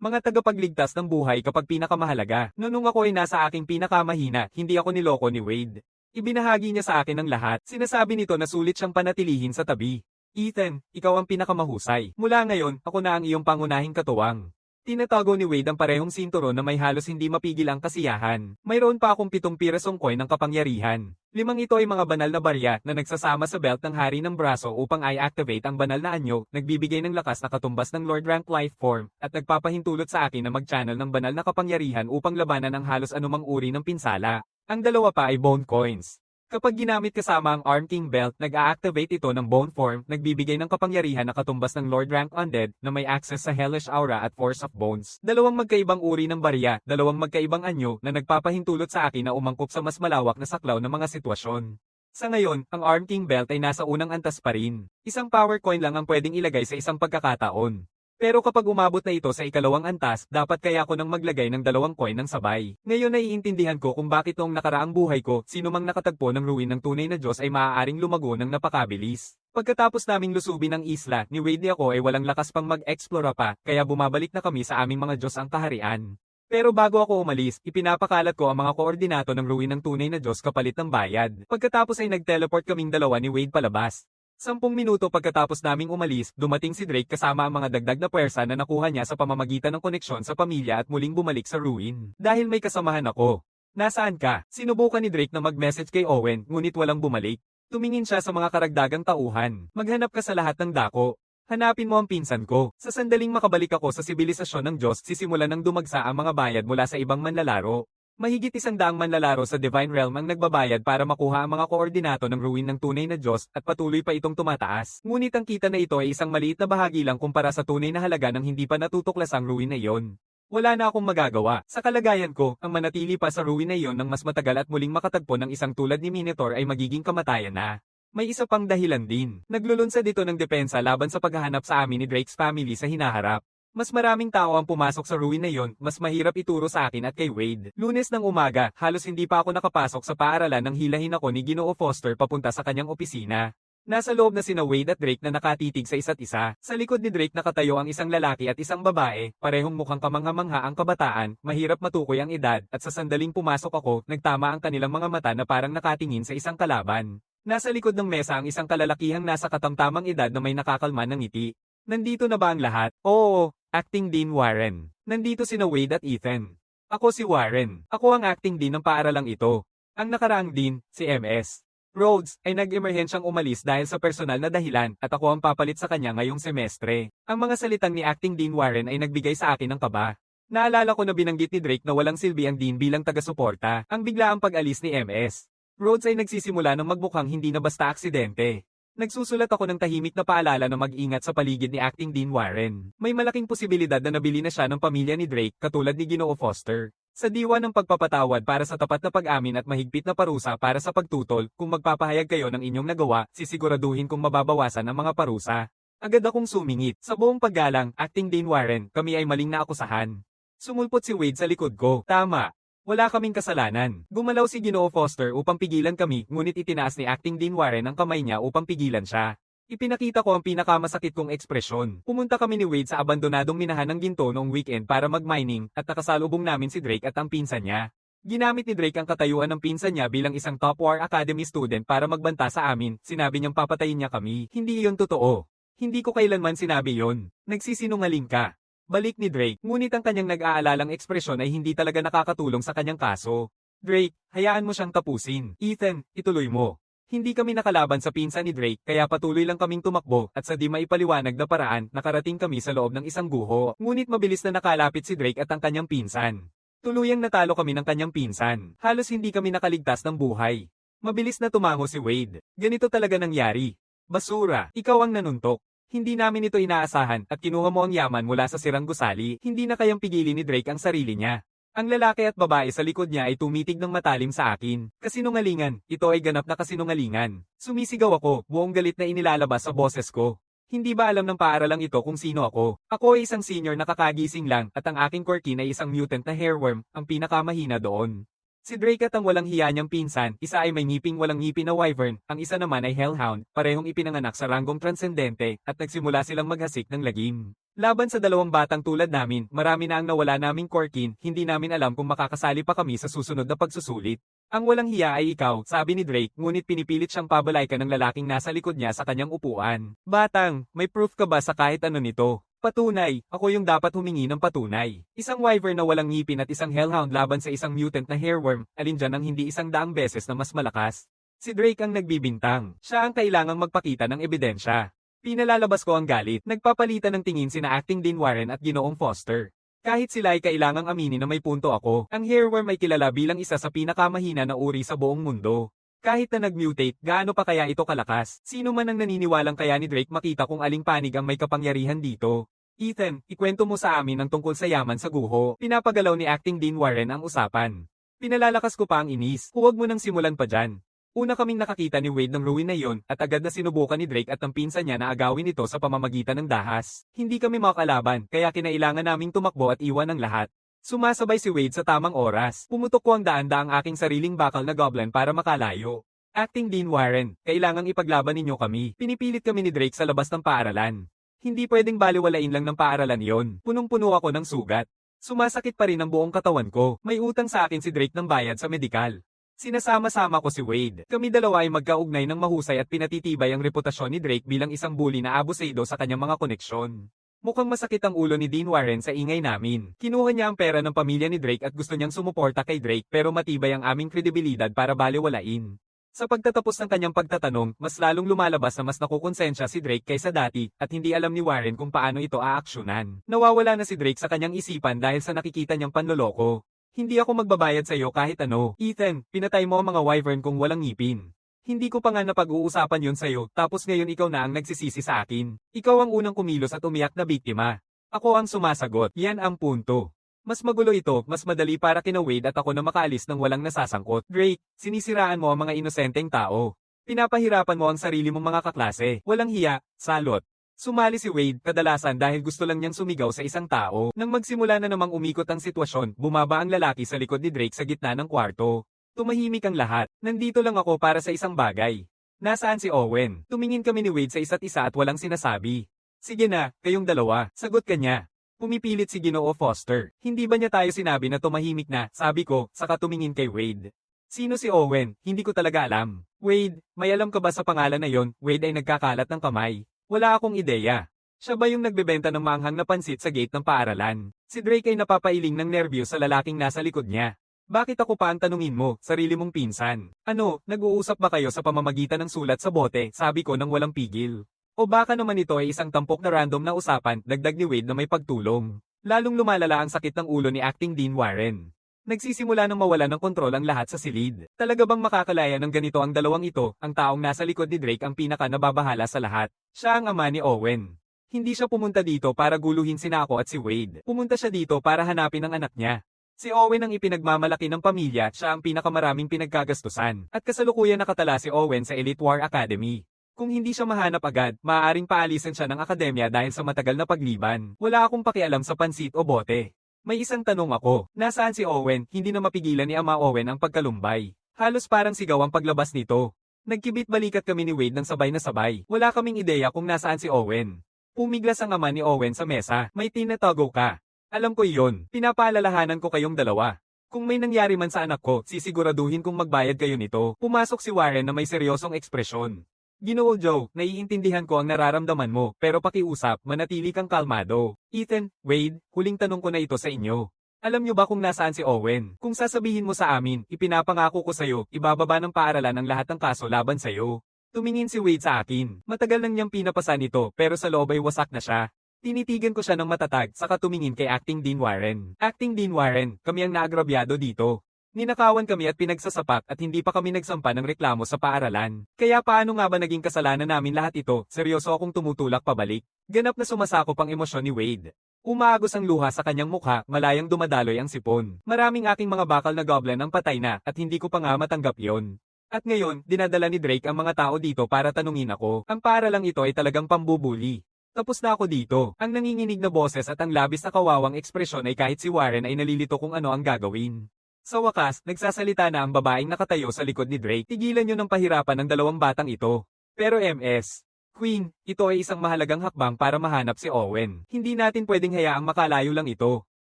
Mga tagapagligtas ng buhay kapag pinakamahalaga. Nung ako ay nasa aking pinakamahina, hindi ako niloko ni Wade. Ibinahagi niya sa akin ang lahat. Sinasabi nito na sulit siyang panatilihin sa tabi. Ethan, ikaw ang pinakamahusay. Mula ngayon, ako na ang iyong pangunahing katuwang. Tinatago ni Wade ang parehong sinturon na may halos hindi mapigil ang kasiyahan. Mayroon pa akong 7 pirasong coin ng kapangyarihan. 5 ito ay mga banal na barya na nagsasama sa belt ng hari ng braso upang i-activate ang banal na anyo, nagbibigay ng lakas na katumbas ng Lord Rank life form, at nagpapahintulot sa akin na mag-channel ng banal na kapangyarihan upang labanan ang halos anumang uri ng pinsala. Ang 2 pa ay bone coins. Kapag ginamit kasama ang Arm King Belt, nag-a-activate ito ng bone form, nagbibigay ng kapangyarihan na katumbas ng Lord Rank Undead na may access sa Hellish Aura at Force of Bones. 2 magkaibang uri ng barya, 2 magkaibang anyo na nagpapahintulot sa akin na umangkop sa mas malawak na saklaw ng mga sitwasyon. Sa ngayon, ang Arm King Belt ay nasa unang antas pa rin. Isang power coin lang ang pwedeng ilagay sa isang pagkakataon. Pero kapag umabot na ito sa ikalawang antas, dapat kaya ko nang maglagay ng 2 coin ng sabay. Ngayon naiintindihan ko kung bakit noong nakaraang buhay ko, sino mang nakatagpo ng ruin ng tunay na Diyos ay maaaring lumago ng napakabilis. Pagkatapos naming lusubin ang isla, ni Wade ni ako ay walang lakas pang mag-explora pa, kaya bumabalik na kami sa aming mga Diyos ang kaharian. Pero bago ako umalis, ipinapakalat ko ang mga koordinato ng ruin ng tunay na Diyos kapalit ng bayad. Pagkatapos ay nag-teleport kaming 2 ni Wade palabas. 10 minuto pagkatapos naming umalis, dumating si Drake kasama ang mga dagdag na puwersa na nakuha niya sa pamamagitan ng koneksyon sa pamilya at muling bumalik sa ruin. Dahil may kasamahan ako. Nasaan ka? Sinubukan ni Drake na mag-message kay Owen, ngunit walang bumalik. Tumingin siya sa mga karagdagang tauhan. Maghanap ka sa lahat ng dako. Hanapin mo ang pinsan ko. Sa sandaling makabalik ako sa sibilisasyon ng Diyos, sisimulan ng dumagsa ang mga bayad mula sa ibang manlalaro. Mahigit 100 manlalaro sa Divine Realm ang nagbabayad para makuha ang mga koordinato ng ruin ng tunay na Diyos at patuloy pa itong tumataas. Ngunit ang kita na ito ay isang maliit na bahagi lang kumpara sa tunay na halaga ng hindi pa natutuklas ang ruin na iyon. Wala na akong magagawa. Sa kalagayan ko, ang manatili pa sa ruin na iyon ng mas matagal at muling makatagpo ng isang tulad ni Minotaur ay magiging kamatayan na. May isa pang dahilan din. Naglulunsad ito ng depensa laban sa paghahanap sa amin ni Drake's family sa hinaharap. Mas maraming tao ang pumasok sa ruin na yon, mas mahirap ituro sa akin at kay Wade. Lunes ng umaga, halos hindi pa ako nakapasok sa paaralan nang hilahin ako ni Ginoo Foster papunta sa kanyang opisina. Nasa loob na sina Wade at Drake na nakatitig sa isa't isa. Sa likod ni Drake nakatayo ang isang lalaki at isang babae, parehong mukhang kamangha-mangha ang kabataan, mahirap matukoy ang edad, at sa sandaling pumasok ako, nagtama ang kanilang mga mata na parang nakatingin sa isang kalaban. Nasa likod ng mesa ang isang kalalakihang nasa katamtamang edad na may nakakalman ng ngiti. Nandito na ba ang lahat? Oo, Acting Dean Warren. Nandito sina Wade at Ethan. Ako si Warren. Ako ang acting dean ng paaralang ito. Ang nakaraang dean, si MS. Rhodes, ay nag-emerhensyang umalis dahil sa personal na dahilan at ako ang papalit sa kanya ngayong semestre. Ang mga salitang ni Acting Dean Warren ay nagbigay sa akin ng kaba. Naalala ko na binanggit ni Drake na walang silbi ang dean bilang taga-suporta. Ang biglaang pag-alis ni MS. Rhodes ay nagsisimula ng magmukhang hindi na basta aksidente. Nagsusulat ako ng tahimik na paalala na mag-ingat sa paligid ni Acting Dean Warren. May malaking posibilidad na nabili na siya ng pamilya ni Drake katulad ni Ginoo Foster. Sa diwa ng pagpapatawad para sa tapat na pag-amin at mahigpit na parusa para sa pagtutol, kung magpapahayag kayo ng inyong nagawa, sisiguraduhin kong mababawasan ang mga parusa. Agad akong sumingit. Sa buong paggalang, Acting Dean Warren, kami ay maling naakusahan. Sumulpot si Wade sa likod ko. Tama. Wala kaming kasalanan. Gumalaw si Ginoo Foster upang pigilan kami, ngunit itinaas ni Acting Dean Warren ang kamay niya upang pigilan siya. Ipinakita ko ang pinakamasakit kong ekspresyon. Pumunta kami ni Wade sa abandonadong minahan ng ginto noong weekend para mag-mining at nakasalubong namin si Drake at ang pinsan niya. Ginamit ni Drake ang katayuan ng pinsan niya bilang isang Top War Academy student para magbanta sa amin. Sinabi niyang papatayin niya kami. Hindi iyon totoo. Hindi ko kailanman sinabi yon. Nagsisinungaling ka. Balik ni Drake, ngunit ang kanyang nag-aalalang ekspresyon ay hindi talaga nakakatulong sa kanyang kaso. Drake, hayaan mo siyang tapusin. Ethan, ituloy mo. Hindi kami nakalaban sa pinsan ni Drake kaya patuloy lang kaming tumakbo at sa di maipaliwanag na paraan nakarating kami sa loob ng isang guho. Ngunit mabilis na nakalapit si Drake at ang kanyang pinsan. Tuluyang natalo kami ng kanyang pinsan. Halos hindi kami nakaligtas ng buhay. Mabilis na tumango si Wade. Ganito talaga nangyari. Basura, ikaw ang nanuntok. Hindi namin ito inaasahan at kinuha mo ang yaman mula sa sirang gusali. Hindi na kayang pigilin ni Drake ang sarili niya. Ang lalaki at babae sa likod niya ay tumitig ng matalim sa akin. Kasinungalingan, ito ay ganap na kasinungalingan. Sumisigaw ako, buong galit na inilalabas sa boses ko. Hindi ba alam ng paaralang ito kung sino ako? Ako ay isang senior na kakagising lang at ang aking Corkin ay isang mutant na hairworm, ang pinakamahina doon. Si Drake at ang walang hiya niyang pinsan, isa ay may ngiping walang ngipin na wyvern, ang isa naman ay hellhound, parehong ipinanganak sa ranggong transcendente, at nagsimula silang maghasik ng lagim. Laban sa dalawang batang tulad namin, marami na ang nawala naming Corkin, hindi namin alam kung makakasali pa kami sa susunod na pagsusulit. Ang walang hiya ay ikaw, sabi ni Drake, ngunit pinipilit siyang pabalaykan ng lalaking nasa likod niya sa kanyang upuan. Batang, may proof ka ba sa kahit ano nito? Patunay, ako yung dapat humingi ng patunay. Isang wyvern na walang ngipin at isang hellhound laban sa isang mutant na hairworm, alin dyan ang hindi 100 beses na mas malakas. Si Drake ang nagbibintang. Siya ang kailangang magpakita ng ebidensya. Pinalalabas ko ang galit. Nagpapalitan ng tingin sina Acting Dean Warren at Ginoong Foster. Kahit sila ay kailangang aminin na may punto ako, ang hairworm ay kilala bilang isa sa pinakamahina na uri sa buong mundo. Kahit na nag-mutate, gaano pa kaya ito kalakas? Sino man ang naniniwalang kaya ni Drake makita kung aling panig ang may kapangyarihan dito? Ethan, ikwento mo sa amin ang tungkol sa yaman sa guho. Pinapagalaw ni Acting Dean Warren ang usapan. Pinalalakas ko pa ang inis. Huwag mo nang simulan pa dyan. Una kaming nakakita ni Wade ng ruin na yon at agad na sinubukan ni Drake at ang pinsan niya na agawin ito sa pamamagitan ng dahas. Hindi kami makakalaban, kaya kinailangan naming tumakbo at iwan ang lahat. Sumasabay si Wade sa tamang oras. Pumutok ko ang daan-daang aking sariling bakal na goblin para makalayo. Acting Dean Warren, kailangang ipaglaban ninyo kami. Pinipilit kami ni Drake sa labas ng paaralan. Hindi pwedeng baliwalain lang ng paaralan yon. Punong-puno ako ng sugat. Sumasakit pa rin ang buong katawan ko. May utang sa akin si Drake ng bayad sa medikal. Sinasama-sama ko si Wade. Kami dalawa ay magkaugnay ng mahusay at pinatitibay ang reputasyon ni Drake bilang isang bully na abusado sa kanyang mga koneksyon. Mukhang masakit ang ulo ni Dean Warren sa ingay namin. Kinuha niya ang pera ng pamilya ni Drake at gusto niyang sumuporta kay Drake pero matibay ang aming kredibilidad para baliwalain. Sa pagtatapos ng kanyang pagtatanong, mas lalong lumalabas na mas nakukonsensya si Drake kaysa dati at hindi alam ni Warren kung paano ito aaksyonan. Nawawala na si Drake sa kanyang isipan dahil sa nakikita niyang panloloko. Hindi ako magbabayad sa'yo kahit ano. Ethan, pinatay mo ang mga wyvern kung walang ngipin. Hindi ko pa nga napag-uusapan yun sa'yo, tapos ngayon ikaw na ang nagsisisi sa akin. Ikaw ang unang kumilos at umiyak na biktima. Ako ang sumasagot. Yan ang punto. Mas magulo ito, mas madali para kina Wade at ako na makaalis ng walang nasasangkot. Drake, sinisiraan mo ang mga inosenteng tao. Pinapahirapan mo ang sarili mong mga kaklase. Walang hiya, salot. Sumali si Wade kadalasan dahil gusto lang niyang sumigaw sa isang tao. Nang magsimula na namang umikot ang sitwasyon, bumaba ang lalaki sa likod ni Drake sa gitna ng kwarto. Tumahimik ang lahat. Nandito lang ako para sa isang bagay. Nasaan si Owen? Tumingin kami ni Wade sa isa't isa at walang sinasabi. Sige na, kayong dalawa, sagot ka niya. Pumipilit si Ginoo Foster. Hindi ba niya tayo sinabi na tumahimik na, sabi ko, saka tumingin kay Wade. Sino si Owen? Hindi ko talaga alam. Wade, may alam ka ba sa pangalan na yon? Wade ay nagkakalat ng kamay. Wala akong ideya. Siya ba yung nagbebenta ng maanghang na pansit sa gate ng paaralan? Si Drake ay napapailing ng nerbyo sa lalaking nasa likod niya. Bakit ako pa ang tanungin mo, sarili mong pinsan? Ano, nag-uusap ba kayo sa pamamagitan ng sulat sa bote? Sabi ko nang walang pigil. O baka naman ito ay isang tampok na random na usapan, dagdag ni Wade na may pagtulong. Lalong lumalala ang sakit ng ulo ni Acting Dean Warren. Nagsisimula nang mawala ng kontrol ang lahat sa silid. Talaga bang makakalaya ng ganito ang dalawang ito, ang taong nasa likod ni Drake ang pinaka nababahala sa lahat? Siya ang ama ni Owen. Hindi siya pumunta dito para guluhin sina ako at si Wade. Pumunta siya dito para hanapin ang anak niya. Si Owen ang ipinagmamalaki ng pamilya, siya ang pinakamaraming pinagkagastusan. At kasalukuyan nakatala si Owen sa Elite War Academy. Kung hindi siya mahanap agad, maaaring paalisan siya ng akademya dahil sa matagal na pagliban. Wala akong pakialam sa pansit o bote. May isang tanong ako, nasaan si Owen? Hindi na mapigilan ni Ama Owen ang pagkalumbay. Halos parang sigaw ang paglabas nito. Nagkibit balikat kami ni Wade ng sabay na sabay. Wala kaming ideya kung nasaan si Owen. Pumiglas ang ama ni Owen sa mesa. May tinatago ka. Alam ko iyon. Pinapaalalahanan ko kayong dalawa. Kung may nangyari man sa anak ko, sisiguraduhin kong magbayad kayo nito. Pumasok si Warren na may seryosong ekspresyon. Ginoo Joe, naiintindihan ko ang nararamdaman mo, pero pakiusap, manatili kang kalmado. Ethan, Wade, huling tanong ko na ito sa inyo. Alam niyo ba kung nasaan si Owen? Kung sasabihin mo sa amin, ipinapangako ko sa'yo, ibababa ng paaralan ang lahat ng kaso laban sa'yo. Tumingin si Wade sa akin. Matagal nang niyang pinapasan ito, pero sa loob ay wasak na siya. Tinitigan ko siya ng matatag, saka tumingin kay Acting Dean Warren. Acting Dean Warren, kami ang naagrabyado dito. Ninakawan kami at pinagsasapak at hindi pa kami nagsampa ng reklamo sa paaralan. Kaya paano nga ba naging kasalanan namin lahat ito? Seryoso akong tumutulak pabalik. Ganap na sumasakop ang emosyon ni Wade. Umaagos ang luha sa kanyang mukha, malayang dumadaloy ang sipon. Maraming aking mga bakal na goblin ang patay na at hindi ko pa nga matanggap yon. At ngayon, dinadala ni Drake ang mga tao dito para tanungin ako. Ang paaralang ito ay talagang pambubuli. Tapos na ako dito. Ang nanginginig na boses at ang labis na kawawang ekspresyon ay kahit si Warren ay nalilito kung ano ang gagawin. Sa wakas, nagsasalita na ang babaeng nakatayo sa likod ni Drake. Tigilan niyo ng pahirapan ng dalawang batang ito. Pero MS. Queen, ito ay isang mahalagang hakbang para mahanap si Owen. Hindi natin pwedeng hayaang makalayo lang ito.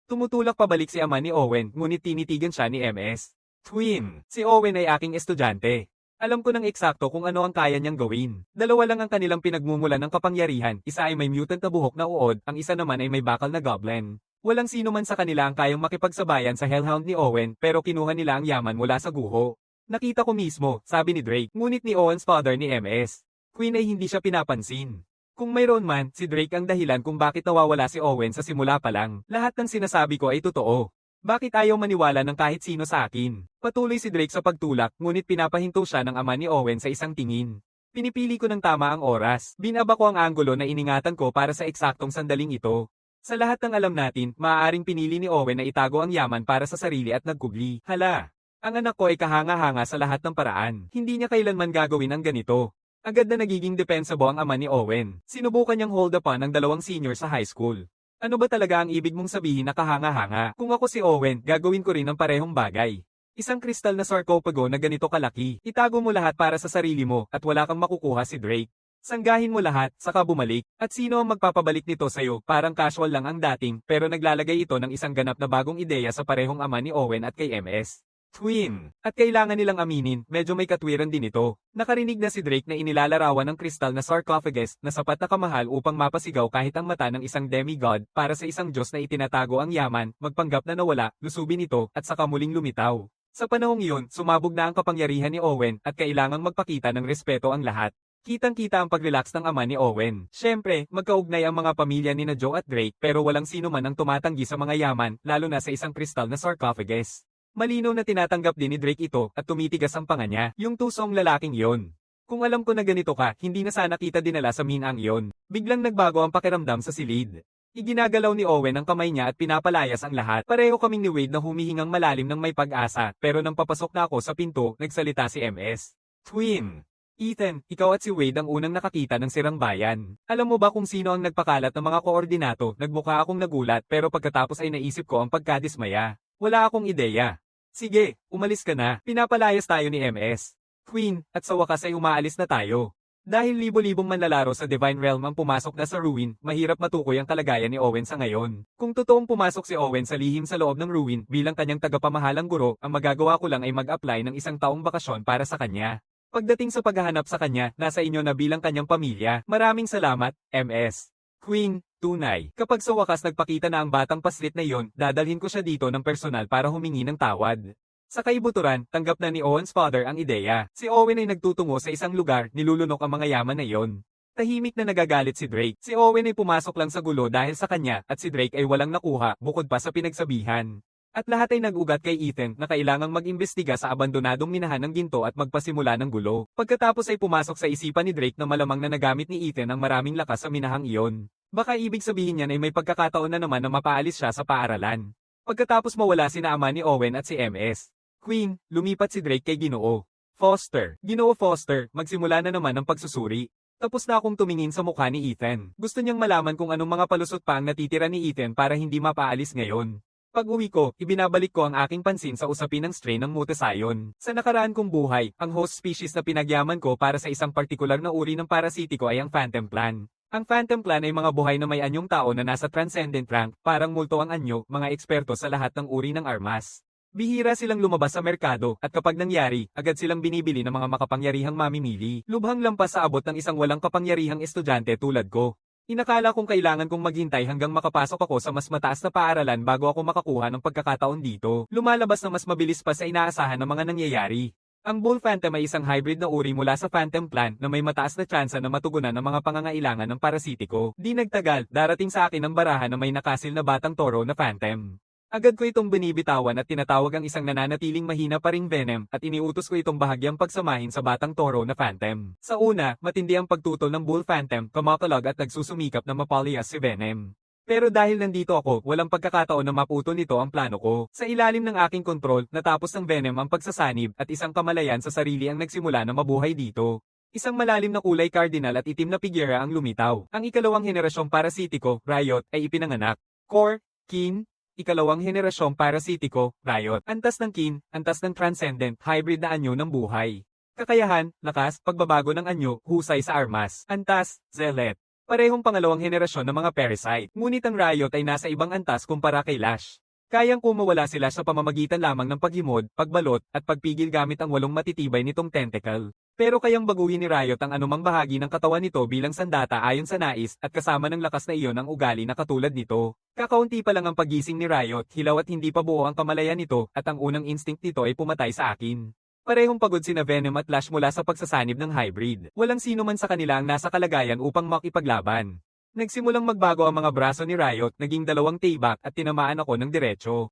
Tumutulak pabalik si ama ni Owen, ngunit tinitigan siya ni MS. Queen, si Owen ay aking estudyante. Alam ko ng eksakto kung ano ang kaya niyang gawin. Dalawa lang ang kanilang pinagmumulan ng kapangyarihan, isa ay may mutant na buhok na uod, ang isa naman ay may bakal na goblin. Walang sino man sa kanila ang kayang makipagsabayan sa Hellhound ni Owen pero kinuha nila ang yaman mula sa guho. Nakita ko mismo, sabi ni Drake, ngunit ni Owen's father ni MS. Queen ay hindi siya pinapansin. Kung mayroon man, si Drake ang dahilan kung bakit nawawala si Owen sa simula pa lang. Lahat ng sinasabi ko ay totoo. Bakit ayaw maniwala ng kahit sino sa akin? Patuloy si Drake sa pagtulak, ngunit pinapahinto siya ng ama ni Owen sa isang tingin. Pinipili ko ng tama ang oras. Binaba ko ang anggulo na iningatan ko para sa eksaktong sandaling ito. Sa lahat ng alam natin, maaaring pinili ni Owen na itago ang yaman para sa sarili at nagkubli. Hala! Ang anak ko ay kahanga-hanga sa lahat ng paraan. Hindi niya kailanman gagawin ang ganito. Agad na nagiging defensible ang ama ni Owen. Sinubukan niyang hold upan ng dalawang senior sa high school. Ano ba talaga ang ibig mong sabihin na kahanga-hanga? Kung ako si Owen, gagawin ko rin ang parehong bagay. Isang kristal na sarcophago na ganito kalaki. Itago mo lahat para sa sarili mo at wala kang makukuha si Drake. Sanggahin mo lahat, saka bumalik. At sino ang magpapabalik nito sa'yo? Parang casual lang ang dating, pero naglalagay ito ng isang ganap na bagong ideya sa parehong ama ni Owen at kay MS. Twin. At kailangan nilang aminin, medyo may katwiran din ito. Nakarinig na si Drake na inilalarawan ng kristal na sarcophagus na sapat na kamahal upang mapasigaw kahit ang mata ng isang demigod para sa isang Diyos na itinatago ang yaman, magpanggap na nawala, lusubin ito, at saka muling lumitaw. Sa panahong iyon, sumabog na ang kapangyarihan ni Owen at kailangang magpakita ng respeto ang lahat. Kitang-kita ang pag-relax ng ama ni Owen. Siyempre, magkaugnay ang mga pamilya ni na Joe at Drake pero walang sino man ang tumatanggi sa mga yaman, lalo na sa isang kristal na sarcophagus. Malinaw na tinatanggap din ni Drake ito at tumitigas ang panga niya, yung tusong lalaking yon. Kung alam ko na ganito ka, hindi na sana kita dinala sa minang yon. Biglang nagbago ang pakiramdam sa silid. Iginagalaw ni Owen ang kamay niya at pinapalayas ang lahat. Pareho kaming ni Wade na humihingang malalim ng may pag-asa, pero nang papasok na ako sa pinto, nagsalita si MS. Twin! Ethan, ikaw at si Wade ang unang nakakita ng sirang bayan. Alam mo ba kung sino ang nagpakalat ng mga koordinato? Nagmukha akong nagulat pero pagkatapos ay naisip ko ang pagkadismaya. Wala akong ideya. Sige, umalis ka na. Pinapalayas tayo ni MS. Queen, at sa wakas ay umaalis na tayo. Dahil libo-libong manlalaro sa Divine Realm ang pumasok na sa ruin, mahirap matukoy ang kalagayan ni Owen sa ngayon. Kung totoong pumasok si Owen sa lihim sa loob ng ruin bilang kanyang tagapamahalang guro, ang magagawa ko lang ay mag-apply ng isang taong bakasyon para sa kanya. Pagdating sa paghahanap sa kanya, nasa inyo na bilang kanyang pamilya. Maraming salamat, MS. Queen, tunay. Kapag sa wakas nagpakita na ang batang paslit na iyon, dadalhin ko siya dito ng personal para humingi ng tawad. Sa kaibuturan, tanggap na ni Owen's father ang ideya. Si Owen ay nagtutungo sa isang lugar, nilulunok ang mga yaman na iyon. Tahimik na nagagalit si Drake. Si Owen ay pumasok lang sa gulo dahil sa kanya, at si Drake ay walang nakuha, bukod pa sa pinagsabihan. At lahat ay nag-ugat kay Ethan na kailangang mag-imbestiga sa abandonadong minahan ng ginto at magpasimula ng gulo. Pagkatapos ay pumasok sa isipan ni Drake na malamang na nagamit ni Ethan ang maraming lakas sa minahang iyon. Baka ibig sabihin niyan ay may pagkakataon na naman na mapaalis siya sa paaralan. Pagkatapos mawala sina ama ni Owen at si MS. Queen, lumipat si Drake kay Ginoo Foster. Ginoo Foster, magsimula na naman ang pagsusuri. Tapos na akong tumingin sa mukha ni Ethan. Gusto niyang malaman kung anong mga palusot pa ang natitira ni Ethan para hindi mapaalis ngayon. Pag-uwi ko, ibinabalik ko ang aking pansin sa usapin ng strain ng Mutasayon. Sa nakaraan kong buhay, ang host species na pinagyaman ko para sa isang partikular na uri ng parasitiko ay ang Phantom Clan. Ang Phantom Clan ay mga buhay na may anyong tao na nasa transcendent rank, parang multo ang anyo, mga eksperto sa lahat ng uri ng armas. Bihira silang lumabas sa merkado, at kapag nangyari, agad silang binibili ng mga makapangyarihang mamimili. Lubhang lampas sa abot ng isang walang kapangyarihang estudyante tulad ko. Inakala kong kailangan kong maghintay hanggang makapasok ako sa mas mataas na paaralan bago ako makakuha ng pagkakataon dito. Lumalabas na mas mabilis pa sa inaasahan ng mga nangyayari. Ang Bull Phantom ay isang hybrid na uri mula sa Phantom Clan na may mataas na tsansa na matugunan ng mga pangangailangan ng parasitiko. Di nagtagal, darating sa akin ang barahan na may nakasil na batang toro na Phantom. Agad ko itong binibitawan at tinatawag ang isang nananatiling mahina pa ring venom at iniutos ko itong bahagyang pagsamahin sa batang toro na Phantom. Sa una, matindi ang pagtutol ng Bull Phantom, kumakalog at nagsusumikap na mapalias si Venom. Pero dahil nandito ako, walang pagkakataon na maputo nito ang plano ko. Sa ilalim ng aking kontrol, natapos ng Venom ang pagsasanib at isang kamalayan sa sarili ang nagsimula na mabuhay dito. Isang malalim na kulay cardinal at itim na pigira ang lumitaw. Ang ikalawang henerasyong parasitiko, Riot, ay ipinanganak. Core, Kin, ikalawang henerasyong parasitiko, Riot. Antas ng Kin, antas ng Transcendent, hybrid na anyo ng buhay. Kakayahan, lakas, pagbabago ng anyo, husay sa armas. Antas, Zealot. Parehong pangalawang henerasyon ng mga parasite. Ngunit ang Riot ay nasa ibang antas kumpara kay Lash. Kayang kumawala sila sa pamamagitan lamang ng paghimod, pagbalot, at pagpigil gamit ang 8 matitibay nitong tentacle. Pero kayang baguhin ni Riot ang anumang bahagi ng katawan nito bilang sandata ayon sa nais at kasama ng lakas na iyon ang ugali na katulad nito. Kakaunti pa lang ang pagising ni Riot, hilaw at hindi pa buo ang kamalayan nito at ang unang instinct nito ay pumatay sa akin. Parehong pagod sina Venom at Lash mula sa pagsasanib ng hybrid. Walang sino man sa kanila ang nasa kalagayan upang makipaglaban. Nagsimulang magbago ang mga braso ni Riot, naging 2 tibak at tinamaan ako ng diretso.